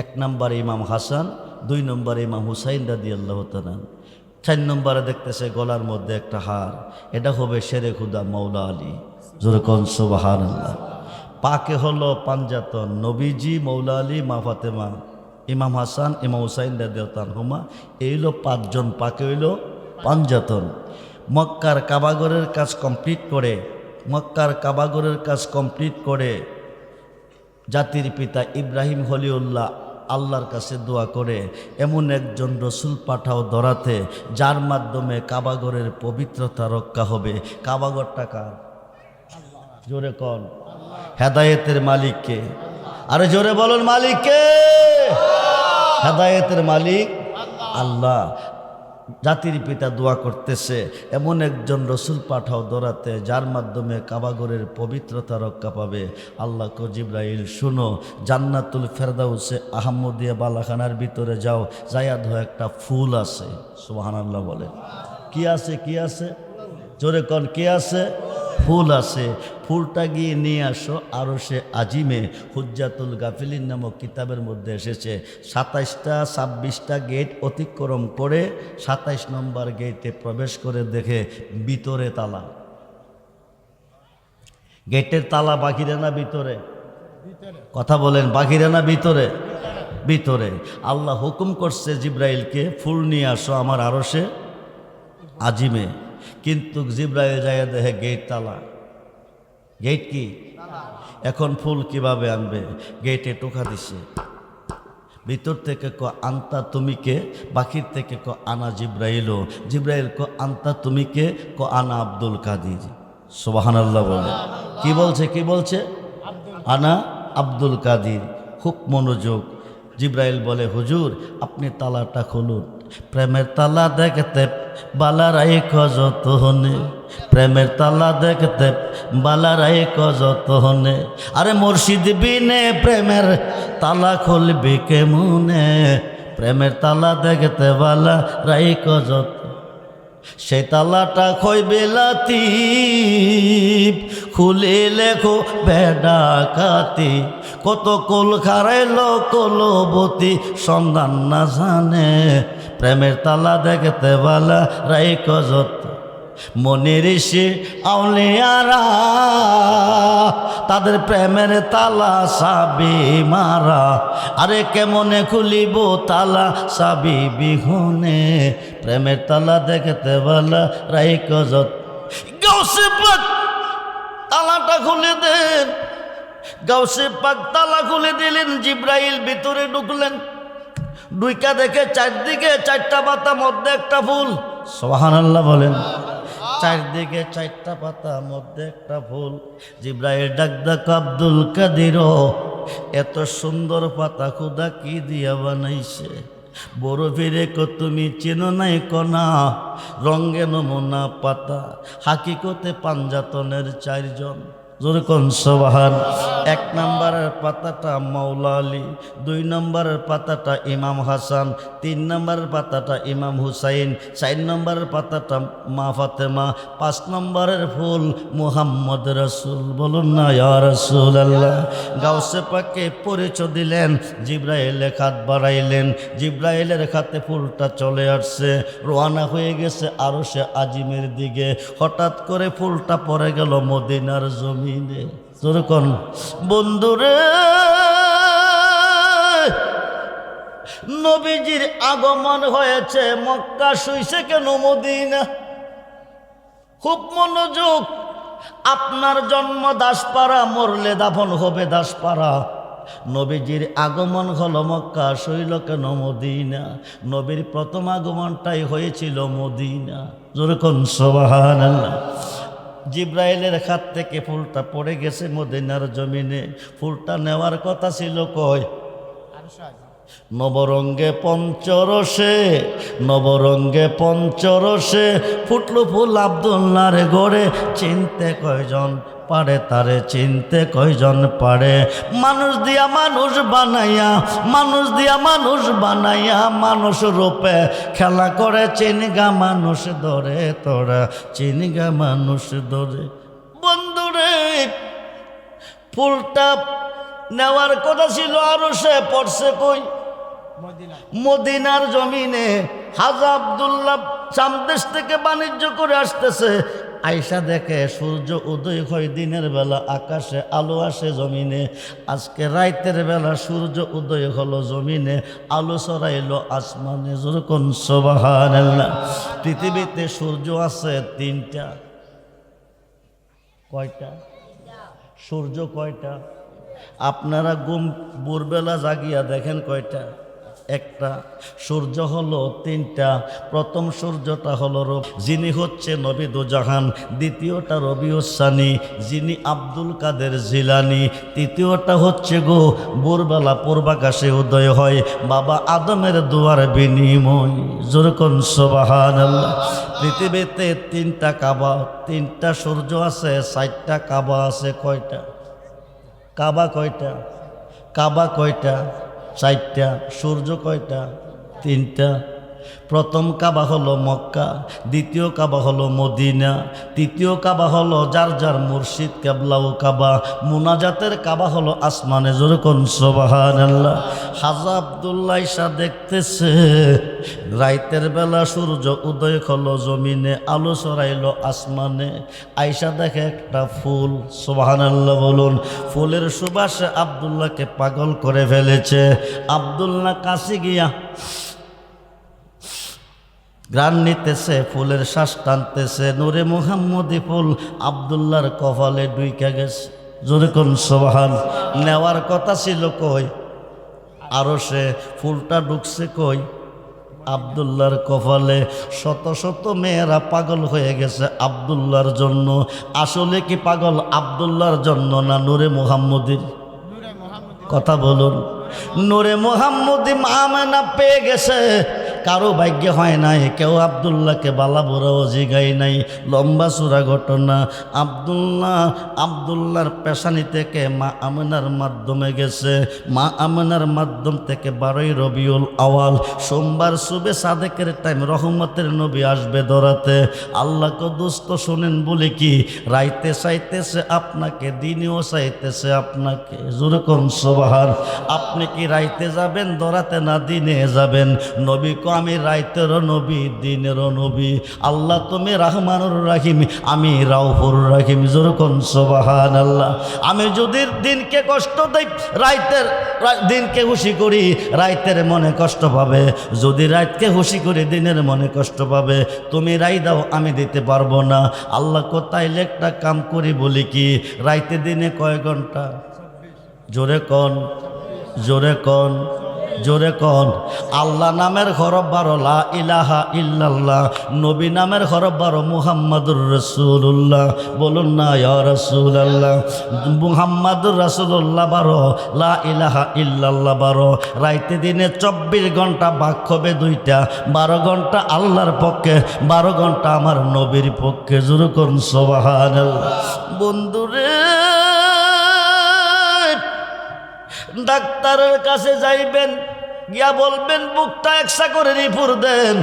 1 নম্বরে ইমাম হাসান, 2 নম্বরে ইমাম হুসাইন রাদিয়াল্লাহু তাআলা। 4 নম্বরে দেখতেছে গলার মধ্যে একটা হার, এটা হবে শেরে খুদা মৌলা আলী। জোরে কোন সুবহানাল্লাহ। পাকে হলো পাঞ্জাতন, নবীজি, মৌলা আলী, মা ফাতেমা, ইমাম হাসান, ইমাম হুসাইন রাদিয়াল্লাহু তাআলা। এই হলো 5 জন, পাকে হইল পাঞ্জাতন। মক্কার কাবাগরের কাজ কমপ্লিট করে, মক্কার কাবাগরের কাজ কমপ্লিট করে জাতির পিতা ইব্রাহিম খলিলুল্লাহ আল্লাহর কাছে দোয়া করে এমন একজন রসুল পাঠাও ধরাতে, যার মাধ্যমে কাবাগরের পবিত্রতা রক্ষা হবে। কাবাগরটা কার? জোরে কোন? হেদায়েতের মালিককে? আরে জোরে বলুন, মালিককে? হেদায়েতের মালিক আল্লাহ। জাতির পিতা দোয়া করতেছে এমন একজন রসুল পাঠাও ধরাতে, যার মাধ্যমে কাবাগরের পবিত্রতা রক্ষা পাবে। আল্লাহ কো জিব্রাইল, শুনো, জান্নাতুল ফেরদাউসে আহমদিয়া বালাখানার ভিতরে যাও, যাইয়া ধো একটা ফুল আছে। সুবহানাল্লাহ বলে। কি আছে? কি আছে? জোরে কোন, কি আছে? ফুল আছে। ফুলটা গিয়ে নিয়ে আসো আরশে আজিমে। হুজ্জাতুল গাফিলিন নামক কিতাবের মধ্যে এসেছে 27টা 26টা গেট অতিক্রম করে 27 নম্বর গেটে প্রবেশ করে দেখে ভিতরে তালা। গেটের তালা বাহিরে না ভিতরে? কথা বলেন, বাহিরে না ভিতরে? ভিতরে। আল্লাহ হুকুম করছে জিব্রাইলকে, ফুল নিয়ে আসো আমার আরশে আজিমে। কিন্তু জিব্রাইল যায় দেখে গেট তালা। গেট কি? এখন ফুল কিভাবে আনবে? গেটে টোকা দিছে, ভিতর থেকে ক আন্তা তুমি কে, বাকির থেকে ক আনা জিব্রাইল। জিব্রাইল ক আন্তা তুমি কে, ক আনা আব্দুল কাদির। সুবহানাল্লাহ বলে। কি বলছে? কি বলছে? আনা আব্দুল কাদির। খুব মনোযোগ। জিব্রাইল বলে, হুজুর আপনি তালাটা খুলুন। প্রেমের তালা দেখতে বালারাই কজত হনে, প্রেমের তালা দেখতে বালারাই কজত হনে। আরে মুর্শিদ বিনে প্রেমের তালা খুলবি কেমনে, প্রেমের তালা দেখতে বালারাই কজত। সে তালাটা খইবে লাতিফ, খুলে লেখো বেডা কাতি। কত কোল খারাইলো কলবতী, সন্ধান না জানে, প্রেমের তালা দেখতে বালা রাই কজত। মনের সে আউলিয়ারা তাদের প্রেমের তালা সাবি মারা। আরে কেমনে খুলিব তালা সাবি বিহুনে, প্রেমের তালা দেখতে বালা রাই কজত। গাউসে পাক তালাটা খুলে দেন। গাউসে পাক তালা খুলে দিলেন। জিব্রাইল ভিতরে ঢুকলেন। দুইকা দেখে চারদিকে 4টা পাতা, মধ্যে একটা ফুল। সুবহানাল্লাহ বলেন। চারদিকে 4টা পাতা, মধ্যে একটা ফুল। জিব্রাইল ডাক ডাক আব্দুল কাদির, এত সুন্দর পাতা খুদা কি দিয়া বানাইছে? বড় ফিরে কো তুমি চেনো নাই কনা, রঙ্গে নমুনা পাতা, হাকিকতে পাঞ্জাতনের 4 জন। জোরে কোন সুবহান। 1 নম্বরের পাতাটা মৌলা আলী, 2 নম্বরের পাতাটা ইমাম হাসান, 3 নম্বরের পাতাটা ইমাম হুসাইন, 4 নম্বরের পাতাটা মা ফাতেমা, 5 নম্বরের ফুল মুহাম্মদ রাসূল। বলুন না ইয়া রাসূলুল্লাহ। গাউসে পাকে পরিচয় দিলেন। জিব্রাইলের হাত বাড়াইলেন। জিব্রাইলের হাতে ফুলটা চলে আসছে, রওনা হয়ে গেছে আরশে আজিমের দিকে। হঠাৎ করে ফুলটা পড়ে গেল মদিনার জমিনে। যেরকম বন্ধুরে, নবীজির আগমন হয়েছে, মক্কা শুইছে কেন মদিনা? খুব মনোযোগ। আপনার জন্ম দাসপাড়া, মরলে দাফন হবে দাসপাড়া। নবীজির আগমন হলো মক্কা, শুইল কেন মদিনা? নবীর প্রথম আগমনটাই হয়েছিল মদিনা। যেরকম সুবহানাল্লাহ। জিব্রাইলের হাত থেকে ফুলটা পড়ে গেছে মদিনার জমিনে। ফুলটা নেওয়ার কথা ছিল কই? নবরঙ্গে পঞ্চরসে, নবরঙ্গে পঞ্চরসে ফুটলো ফুল আব্দুল্লাহর গড়ে। চিনতে কয়জন পারে তারে, চিনতে কয়জন পারে? মানুষ দিয়া মানুষ বানাইয়া, মানুষ দিয়া মানুষ বানাইয়া, মানুষ রূপে খেলা করে। চিনগা মানুষ ধরে তোরা, চিনগা মানুষ ধরে। বন্ধুরে, ফুলটা নেওয়ার কথা ছিল আরো, সে পড়ছে কই? মদিনার জমিনে। হাজা আব্দুল্লাহ সামদেশ থেকে বাণিজ্য করে আসতেছে, আয়সা দেখে সূর্য উদয় হয় দিনের বেলা, আকাশে আলো আসে জমিনে। আজকে রাতের বেলা সূর্য উদয় হলো জমিনে, আলো ছড়াইলো আসমানে। যেরকম সুবহানাল্লাহ। পৃথিবীতে সূর্য আছে তিনটা। কয়টা সূর্য? কয়টা? আপনারা ভোরবেলা জাগিয়া দেখেন কয়টা? একটা। সূর্য হলো তিনটা। প্রথম সূর্যটা হলো যিনি হচ্ছে নবী দুজাহান, দ্বিতীয়টা রবিউসানি যিনি আব্দুল কাদের জিলানি, তৃতীয়টা হচ্ছে গো ভোরবেলা পূর্বাকাশে উদয় হয় বাবা আদমের দুয়ার বিনিময়। যেরকম সুবহানাল্লাহ। পৃথিবীতে তিনটা কাবা, তিনটা সূর্য আছে, 4টা কাবা আছে। কয়টা কাবা? কয়টা কাবা? কয়টা? 4টা। সূর্য কয়টা? 3টা। প্রথম কাবা হলো মক্কা, দ্বিতীয় কাবা হলো মদিনা, তৃতীয় কাবা হলো যার যার মুর্শিদ কেবলা ও কাবা। মুনাজাতের কাবা হলো আসমানে। যেরকম সুবহানাল্লাহ। হাজা আব্দুল্লাহ ইসা দেখতেছে রাইতের বেলা সূর্য উদয় হলো জমিনে, আলো ছড়াইলো আসমানে। আয়সা দেখে একটা ফুল। সুবহানাল্লাহ বলুন। ফুলের সুবাসে আব্দুল্লাহকে পাগল করে ফেলেছে। আব্দুল্লাহ কাছে গিয়া গ্রান নিতেছে, ফুলের শ্বাস টানতেছে। নূরে মুহাম্মদি ফুল আব্দুল্লাহর কপালে ঢুইকা গেছে। জোরে কোন সুবহান। নেওয়ার কথা ছিল কই? আরো সে ফুলটা ঢুকছে কই? আব্দুল্লাহর কপালে। শত শত মেয়েরা পাগল হয়ে গেছে আব্দুল্লাহর জন্য। আসলে কি পাগল আব্দুল্লাহর জন্য না নূরে মুহাম্মদির? কথা বলুন। নূরে মুহাম্মদি আমেনা পেয়ে গেছে, কারো ভাগ্যে হয় নাই। কেউ আব্দুল্লাহকে বালা বুড়াও জিগাই নাই। লম্বা চূড়া ঘটনা। আব্দুল্লাহর পেশানি থেকে মা আমেনার মাধ্যমে গেছে। মা আমেনার মাধ্যম থেকে 12ই রবিউল আওয়াল সোমবার সুবে সাদেকের টাইম রহমতের নবী আসবে ধরাতে। আল্লাহকে দোস্ত শোনেন বলে কি রাইতে চাইতেছে আপনাকে, দিনেও চাইতেছে আপনাকে। যেরকম সুবহান। আপনি কি রাইতে যাবেন ধরাতে না দিনে যাবেন? নবী আমি রাইতেরও নবী, দিনেরও নবী। আল্লাহ তুমি রহমানুর রাহিম, আমি রাউফুর রাহিম। যেরকম সুবহানাল্লাহ। আমি যদি দিনকে কষ্ট দেই, রাইতের দিনকে খুশি করি, রাইতের মনে কষ্ট পাবে। যদি রাতকে খুশি করি, দিনের মনে কষ্ট পাবে। তুমি রাই দাও, আমি দিতে পারবো না। আল্লাহ কোথায় একটা কাম করি বলি কি রাইতে দিনে কয় ঘন্টা? জোরে কন, জোরে কন, জোরে কন। আল্লাহ নামের হরফ 12, লা ইলাহা ইল্লাল্লাহ। নবী নামের হরফ 12, মুহাম্মাদুর রাসূলুল্লাহ। বলুন না ইয়া রাসূলুল্লাহ। মুহাম্মাদুর রাসূলুল্লাহ 12, লা ইলাহা ইল্লাল্লাহ 12। রাইতে দিনে 24 ঘন্টা ভাগ হবে 2টা। 12 ঘন্টা আল্লাহর পক্ষে, 12 ঘন্টা আমার নবীর পক্ষে। জোরে করুন সুবহানাল্লাহ। বন্ধুরে, ডাক্তারের কাছে যাইবেন, গিয়া বলবেন বুকটা একসা করে রিপোর্ট দেন,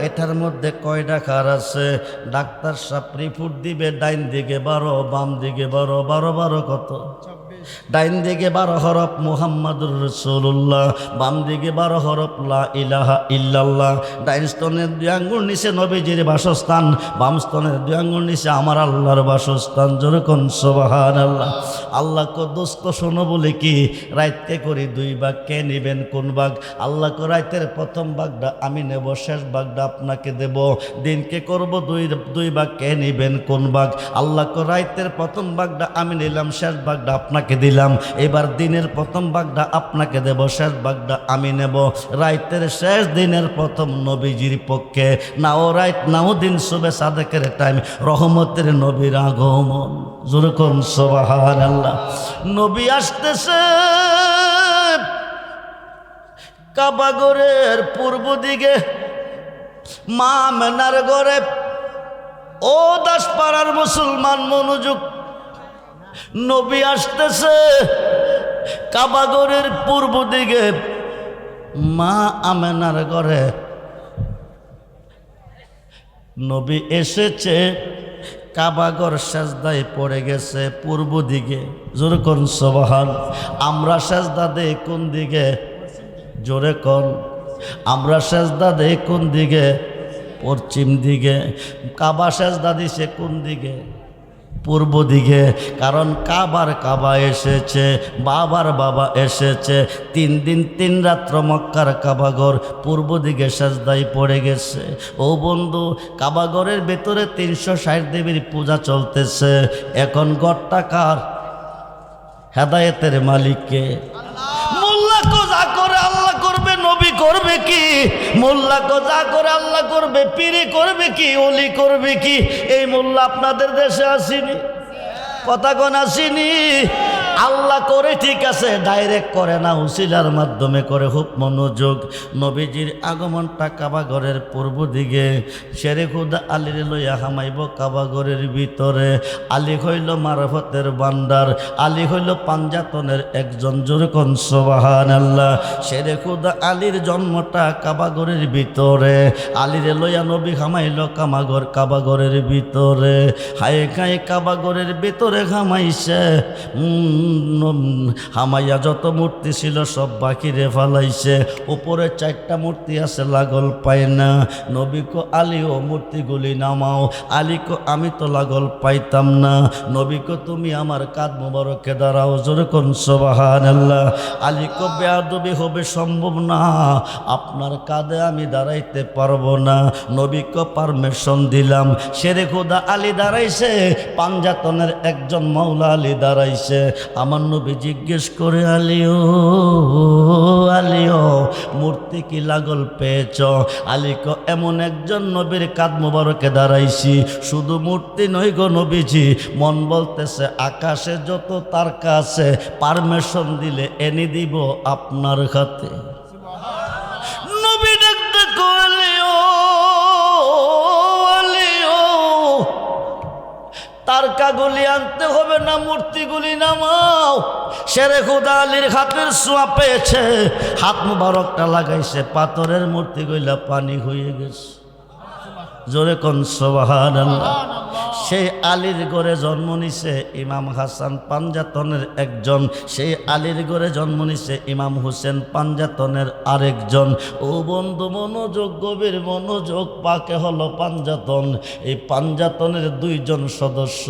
এটার মধ্যে কয়টা খার আছে। ডাক্তার সাহেব রিপোর্ট দিবে, ডাইন দিকে 12, বাম দিকে 12, 12 12 কত? ডাইন দিকে 12 হরফ মুহাম্মাদুর রাসূলুল্লাহ, বাম দিকে 12 হরফ লা ইলাহা ইল্লাল্লাহ। ডাইন স্তনের 2 আঙ্গুল নিচে নবীজির বাসস্থান, বাম স্তনের 2 আঙ্গুল নিচে আমার আল্লাহর বাসস্থান। যেরকম সুবহানাল্লাহ। আল্লাহ কো দোস্ত শোনো বলে কি রাইতকে করি 2 ভাগ, কে নেবেন কোন ভাগ? আল্লাহ কো রাইতের প্রথম ভাগটা আমি নেব, শেষ ভাগটা আপনাকে দেব। দিনকে করব 2 ভাগ, কে নেবেন কোন ভাগ? আল্লাহ কো রাইতের প্রথম ভাগটা আমি নিলাম, শেষ ভাগটা আপনাকে দিলাম। এবার দিনের প্রথম ভাগটা আপনাকে দেব, শেষ ভাগটা আমি নেব। রাইতের শেষ, দিনের প্রথম নবীজির পক্ষে। নাও রাইত নাও দিন, শুবে সাদেকের টাইম, রহমতের নবীর আগমন। যেরকম সুবহানাল্লাহ। নবী আসতেছে, কাবাগরের পূর্ব দিকে মা আমেনার ঘরে। ও দাসপাড়ার মুসলমান মনোযোগ, নবী আসতেছে কাবাগরের পূর্ব দিকে মা আমেনার ঘরে। নবী এসেছে, কাবাগর সেজদায় পড়ে গেছে পূর্ব দিকে। জোরে কোন সুবহান। আমরা সেজদা দেই কোন দিকে? জোরে কোন। আমরা সেজদা দেই কোন দিকে? পশ্চিম দিকে। কাবা সেজদা দিছে কোন দিকে? পূর্ব দিকে। কারণ কাবার কাবা এসেছে, বাবার বাবা এসেছে। 3 দিন 3 রাত্র মক্কার কাবাগর পূর্ব দিকে সেজদায় পড়ে গেছে। ও বন্ধু, কাবাগরের ভেতরে 360 দেবীর পূজা চলতেছে। এখন গড়টা কার? হেদায়েতের মালিককে। মোল্লা কো যা করে আল্লাহ করবে, নবী করবে কি? মোল্লা কো যা করে আল্লাহ করবে, পীরি করবে কি, ওলি করবে কি? এই মোল্লা আপনাদের দেশে আসেনি, কথা কোন আসেনি। আল্লাহ করে ঠিক আছে, ডাইরেক্ট করে না, উসিলার মাধ্যমে করে। খুব মনোযোগ। নবীজির আগমনটা কাবাগরের পূর্ব দিকে। শেরে খুদা আলীর লইয়া হামাইব কাবাগরের ভিতরে। আলী হইল মারফতের ভান্ডার, আলী হইল পাঞ্জাতনের একজন। জোরে কোন সুবহানাল্লাহ। শেরে খুদা আলীর জন্মটা কাবাগরের ভিতরে। আলীরে লইয়া নবী হামাইল কাবাগরের ভিতরে। হায় খায় কাবাগরের ভিতরে হামাইছে। হামাইয়া যত মূর্তি ছিল সব বাকিরে ফালাইছে। উপরে 4টা মূর্তি আছে, লাগল পায় না। নবী কো আলী ও মূর্তিগুলি নামাও। আলী কো আমি তো লাগল পাইতাম না। নবী কো তুমি আমার কাঁধ মোবারকে দাঁড়াও। জোরে কোন সুবহানাল্লাহ। আলী কো বেয়াদবি হবে সম্ভব না, আপনার কাঁধে আমি দাঁড়াইতে পারবো না। নবী কো পারমিশন দিলাম। শেরে খুদা আলী দাঁড়াইছে, পাঞ্জাতনের একজন মাওলা আলী দাঁড়াইছে। আমার নবী জিজ্ঞেস করে, আলীও আলীও মূর্তি কি লাগল পেয়েছ? আলী কো এমন একজন নবীর কাঁধ মোবারকে দাঁড়াইছি, শুধু মূর্তি নই গো নবীজি, মন বলতেছে আকাশে যত তারকা আছে পারমিশন দিলে এনে দিব আপনার হাতে। নবী ডাকতে কইলেও আলীও তারকাগুলি আনতে হবে না, মূর্তিগুলি নামাও। শেরে খুদা আলীর হাতের ছোঁয়া পেয়েছে, হাত মুবারকটা লাগাইছে, পাথরের মূর্তিগুলা পানি হয়ে গেছে। জোরে কোন সুবহানাল্লাহ। সেই আলীর ঘরে জন্ম নিছে ইমাম হাসান, পাঞ্জাতনের একজন। সেই আলীর ঘরে জন্ম নিছে ইমাম হুসেন, পাঞ্জাতনের আরেকজন। ও বন্ধু মনোযোগ, গভীর মনোযোগ। পাকে হলো পাঞ্জাতন। এই পাঞ্জাতনের 2 জন সদস্য,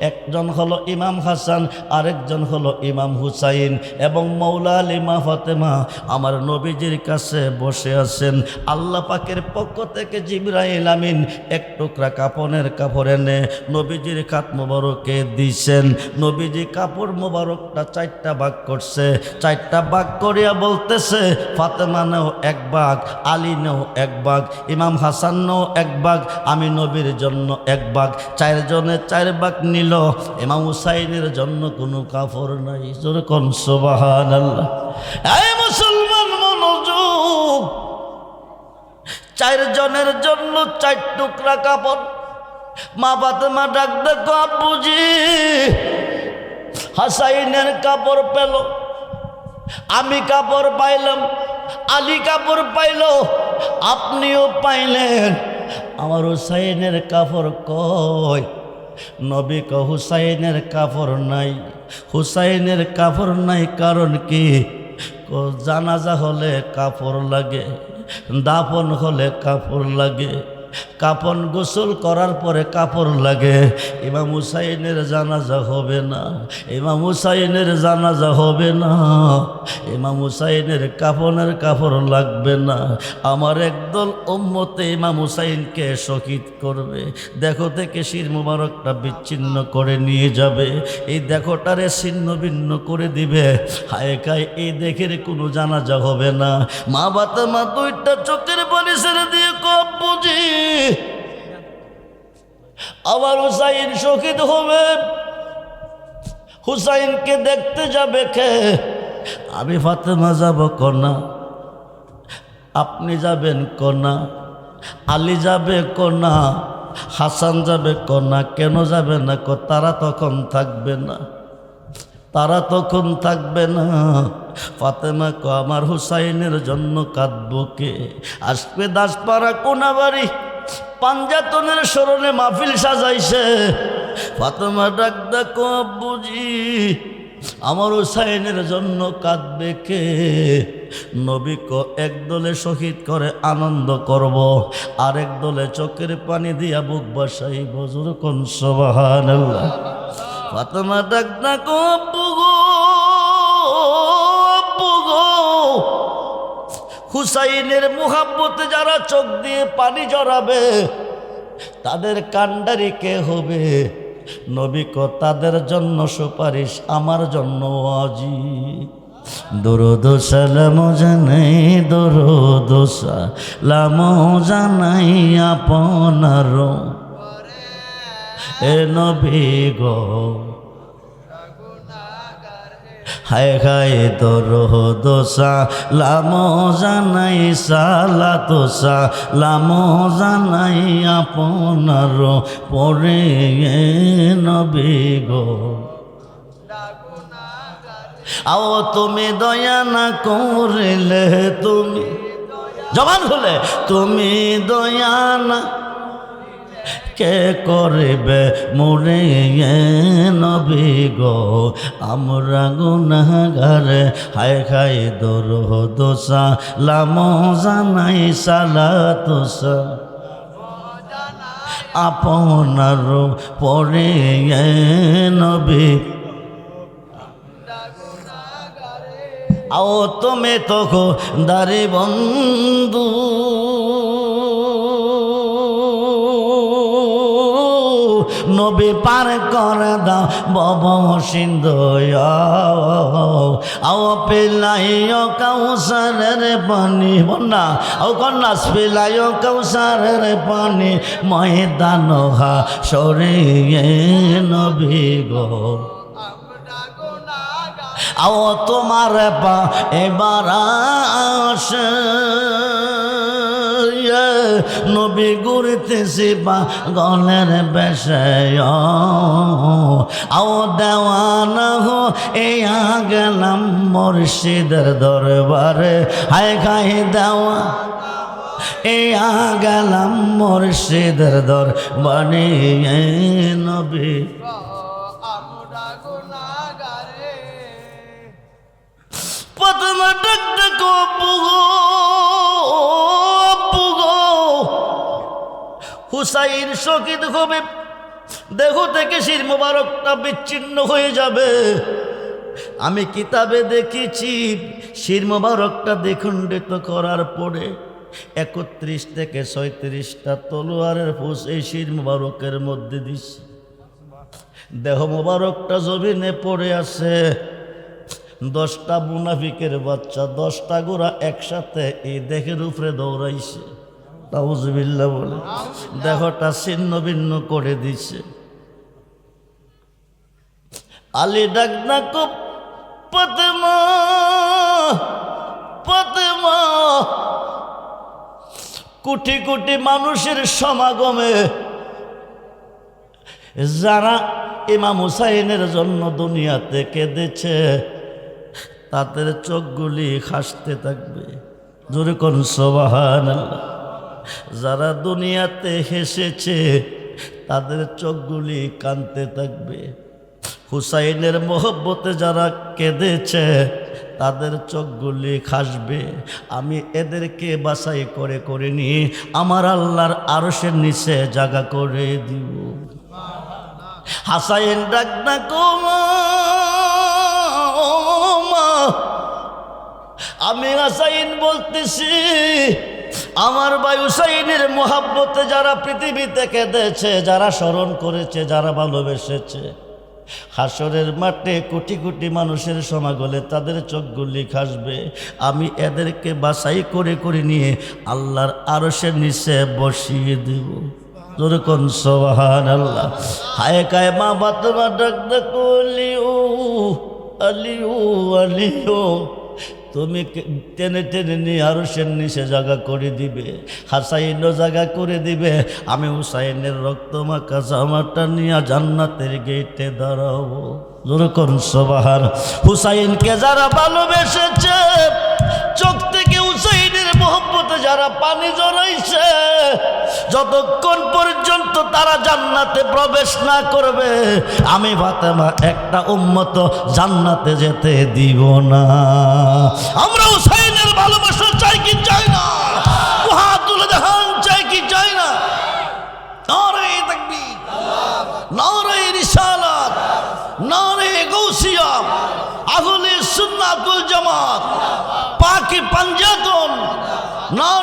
একজন হলো ইমাম হাসান, আরেকজন হলো ইমাম হুসাইন। এবং মৌলা আলী মা ফাতেমা আমার নবীজির কাছে বসে আছেন। আল্লাহ পাকের পক্ষ থেকে জিবরাইল আমিন 1 টুকরা কাপড়ের কাপড় এনে নবীজির কাঁধ মোবারকে দিছেন। নবীজি কাপড় মোবারকটা 4টা ভাগ করছে। 4টা ভাগ করিয়া বলতেছে, ফাতেমা নেও 1 ভাগ, আলী নেও 1 ভাগ, ইমাম হাসান নেও 1 ভাগ, আমি নবীর জন্য 1 ভাগ। 4 জনে 4 ভাগ নিল। ইমাম হুসাইনের জন্য কোনো কাপড় নাই। জোরে কোন সুবহানাল্লাহ। এই মুসলমান মনোযোগ, 4 জনের জন্য 4 টুকরা কাপড়। মা ফাতেমা ডাক দেখো, আব্বুজি হাসাইনের কাপড় পেল, আমি কাপড় পাইলাম, আলী কাপড় পাইল, আপনিও পাইলেন, আমার হুসাইনের কাপড় কই? নবী কো হুসাইনের কাপড় নাই। হুসাইনের কাপড় নাই কারণ কি? জানাজা হলে কাপড় লাগে, দাফন হলে কাপড় লাগে, কাফন গোসল করার পরে কাপড় লাগে। ইমাম হুসাইনের জানাজা হবে না, ইমাম হুসাইনের জানাজা হবে না, ইমাম হুসাইনের কাফনের কাপড় লাগবে না। আমার একদল উম্মতে ইমাম হুসাইনকে শহীদ করবে, দেখো থেকে শির মুবারকটা বিচ্ছিন্ন করে নিয়ে যাবে, এই দেখোটারে ছিন্ন ভিন্ন করে দিবে। হায় খায় এই দেখের কোনো জানাজা হবে না। মা ফাতেমা 2টা চোখের পানি ছেড়ে দিয়ে বুঝি আবার হুসাইন শহীদ হবে, হুসাইনকে দেখতে যাবে কে? আমি ফাতেমা যাব কোনা? আপনি যাবেন কোনা, আলী যাবে কোনা, হাসান যাবে কোনা। কেন যাবে না? তারা তখন থাকবে না, তারা তখন থাকবে না। ফাতেমা কো আমার হুসাইনের জন্য কাঁদবো কে? আসবে দাসপাড়া কোনাবাড়ি, পাঞ্জাতনের স্মরণে মাহফিল সাজাইছে। ফাতেমা ডাক দেখো আব্বুজি, আমার হুসাইনের জন্য কাঁদবে কে? নবী কো এক দলে শহীদ করে আনন্দ করব, আরেক দলে চোখের পানি দিয়া বুক বাসাইব। জোরে কোন সুবহানাল্লাহ। ফাতেমা ডাক দেখো আব্বু গো, আব্বু গো, হুসাইনের মুহাব্বতে যারা চোখ দিয়ে পানি জড়াবে তাদের কান্ডারি কে হবে? নবী কো তাদের জন্য সুপারিশ আমার জন্য ওয়াজিব। দরুদ সালাম জানাই, দরুদ সালাম জানাই আপনার এ নবী গো। হায় হায় দরুদ সালাম জানাই, সালাত সালাম জানাই আপনার পরে নবী গো। আও তুমি দয়া না করলে, তুমি জবান খুলে, তুমি দয়া না কে করবে মোরে নবী গো। আমরা গুনাহগার, হায় হায় দরুদ সালাম জানাই, সালাত আপনার পরে নবী। আও তুমি তো দারি বন্ধু, নবী পার করে দাও বব সিন্ধু। আও পিলাইও কাউসারের পানি, বন্যা ও কন্যা পিলাইও কাউসারের পানি, ময়দান হাসরে নবী গো। আও তোমার পা এবার আসে, নবী ঘুরতেছি বা গলের বেশে। আও দেওয়ানা হো এয়া গেলাম মুর্শিদের দরবারে, হায় খাই দেওয়া এয়া গেলাম মুর্শিদের দরবারে নবী। ফাতেমা ডাক দেখো আব্বু গো, আব্বু গো, হুসাইন শহীদ হবে, দেহ থেকে শির মোবারকটা বিচ্ছিন্ন হয়ে যাবে। আমি কিতাবে দেখেছি শির মোবারকটা দ্বিখণ্ডিত করার পরে 31 থেকে 37টা তলোয়ারের ফুস এই শির মোবারকের মধ্যে দিছে। দেহ মোবারকটা জমিনে পড়ে আছে। 10টা মুনাফিকের বাচ্চা, 10টা গোরা একসাথে এই দেহের উপরে দৌড়াইছে। তাউজুবিল্লাহ বলে দেহটা ছিন্ন ভিন্ন করে দিছে। আলী ডাক ডাকো ফাতেমা, ফাতেমা। কোটি কোটি মানুষের সমাগমে যারা ইমাম হুসাইনের জন্য দুনিয়াতে কেঁদেছে তাদের চোখগুলি হাসতে থাকবে। জোরে কোন সুবহানাল্লাহ। যারা দুনিয়াতে হেসেছে তাদের চোখগুলি কাঁদতে থাকবে। হুসাইনের মহব্বতে যারা কেঁদেছে তাদের চোখগুলি হাসবে। আমি এদেরকে বাছাই করে করে নিয়ে আমার আল্লাহর আরশের নিচে জায়গা করে দিব। হাসাইন ডাক ডাকো মা, আমি হাসাইন বলতেছি আমার ভাই হুসাইনের মহব্বতে যারা পৃথিবীতে কেঁদেছে, যারা স্মরণ করেছে, যারা ভালোবেসেছে, হাসরের মাঠে কোটি কোটি মানুষের সমাগমে তাদের চোখগুলি হাসবে। আমি এদেরকে বাছাই করে করে নিয়ে আল্লাহর আরশের নিচে বসিয়ে দেব। জোরে কোন সুবহানাল্লাহ। হায় কায় মা ফাতেমা ডাক দেখো আলিও, আলিও, আলিও। তুমি টেনে টেনে নিয়ে আরশের নিচে জায়গা করে দিবে, হাসাইনও জায়গা করে দিবে, আমি হুসাইনের রক্ত মাখা জামাটা নিয়ে জান্নাতের গেটে দাঁড়াবো। জোরে করুন সুবহান। হুসাইনকে যারা ভালোবেসেছে, চোখ থেকে হুসাইনের মোহব্বতে যারা পানি জড়াইছে, যতক্ষণ পর্যন্ত তারা জান্নাতে প্রবেশ না করবে, আমি ফাতেমা একটা উম্মত জান্নাতে যেতে দিব না। আমরা হুসাইনের ভালোবাসা চাই কি চাই না? হাত তুলে দেখান, চাই কি চাই না? নারে তাকবীর, নারে রিসালাত, নারে গাউসিয়া, আহলে সুন্নাত ওয়াল জামাত, পাকি পাঞ্জাতন, নারে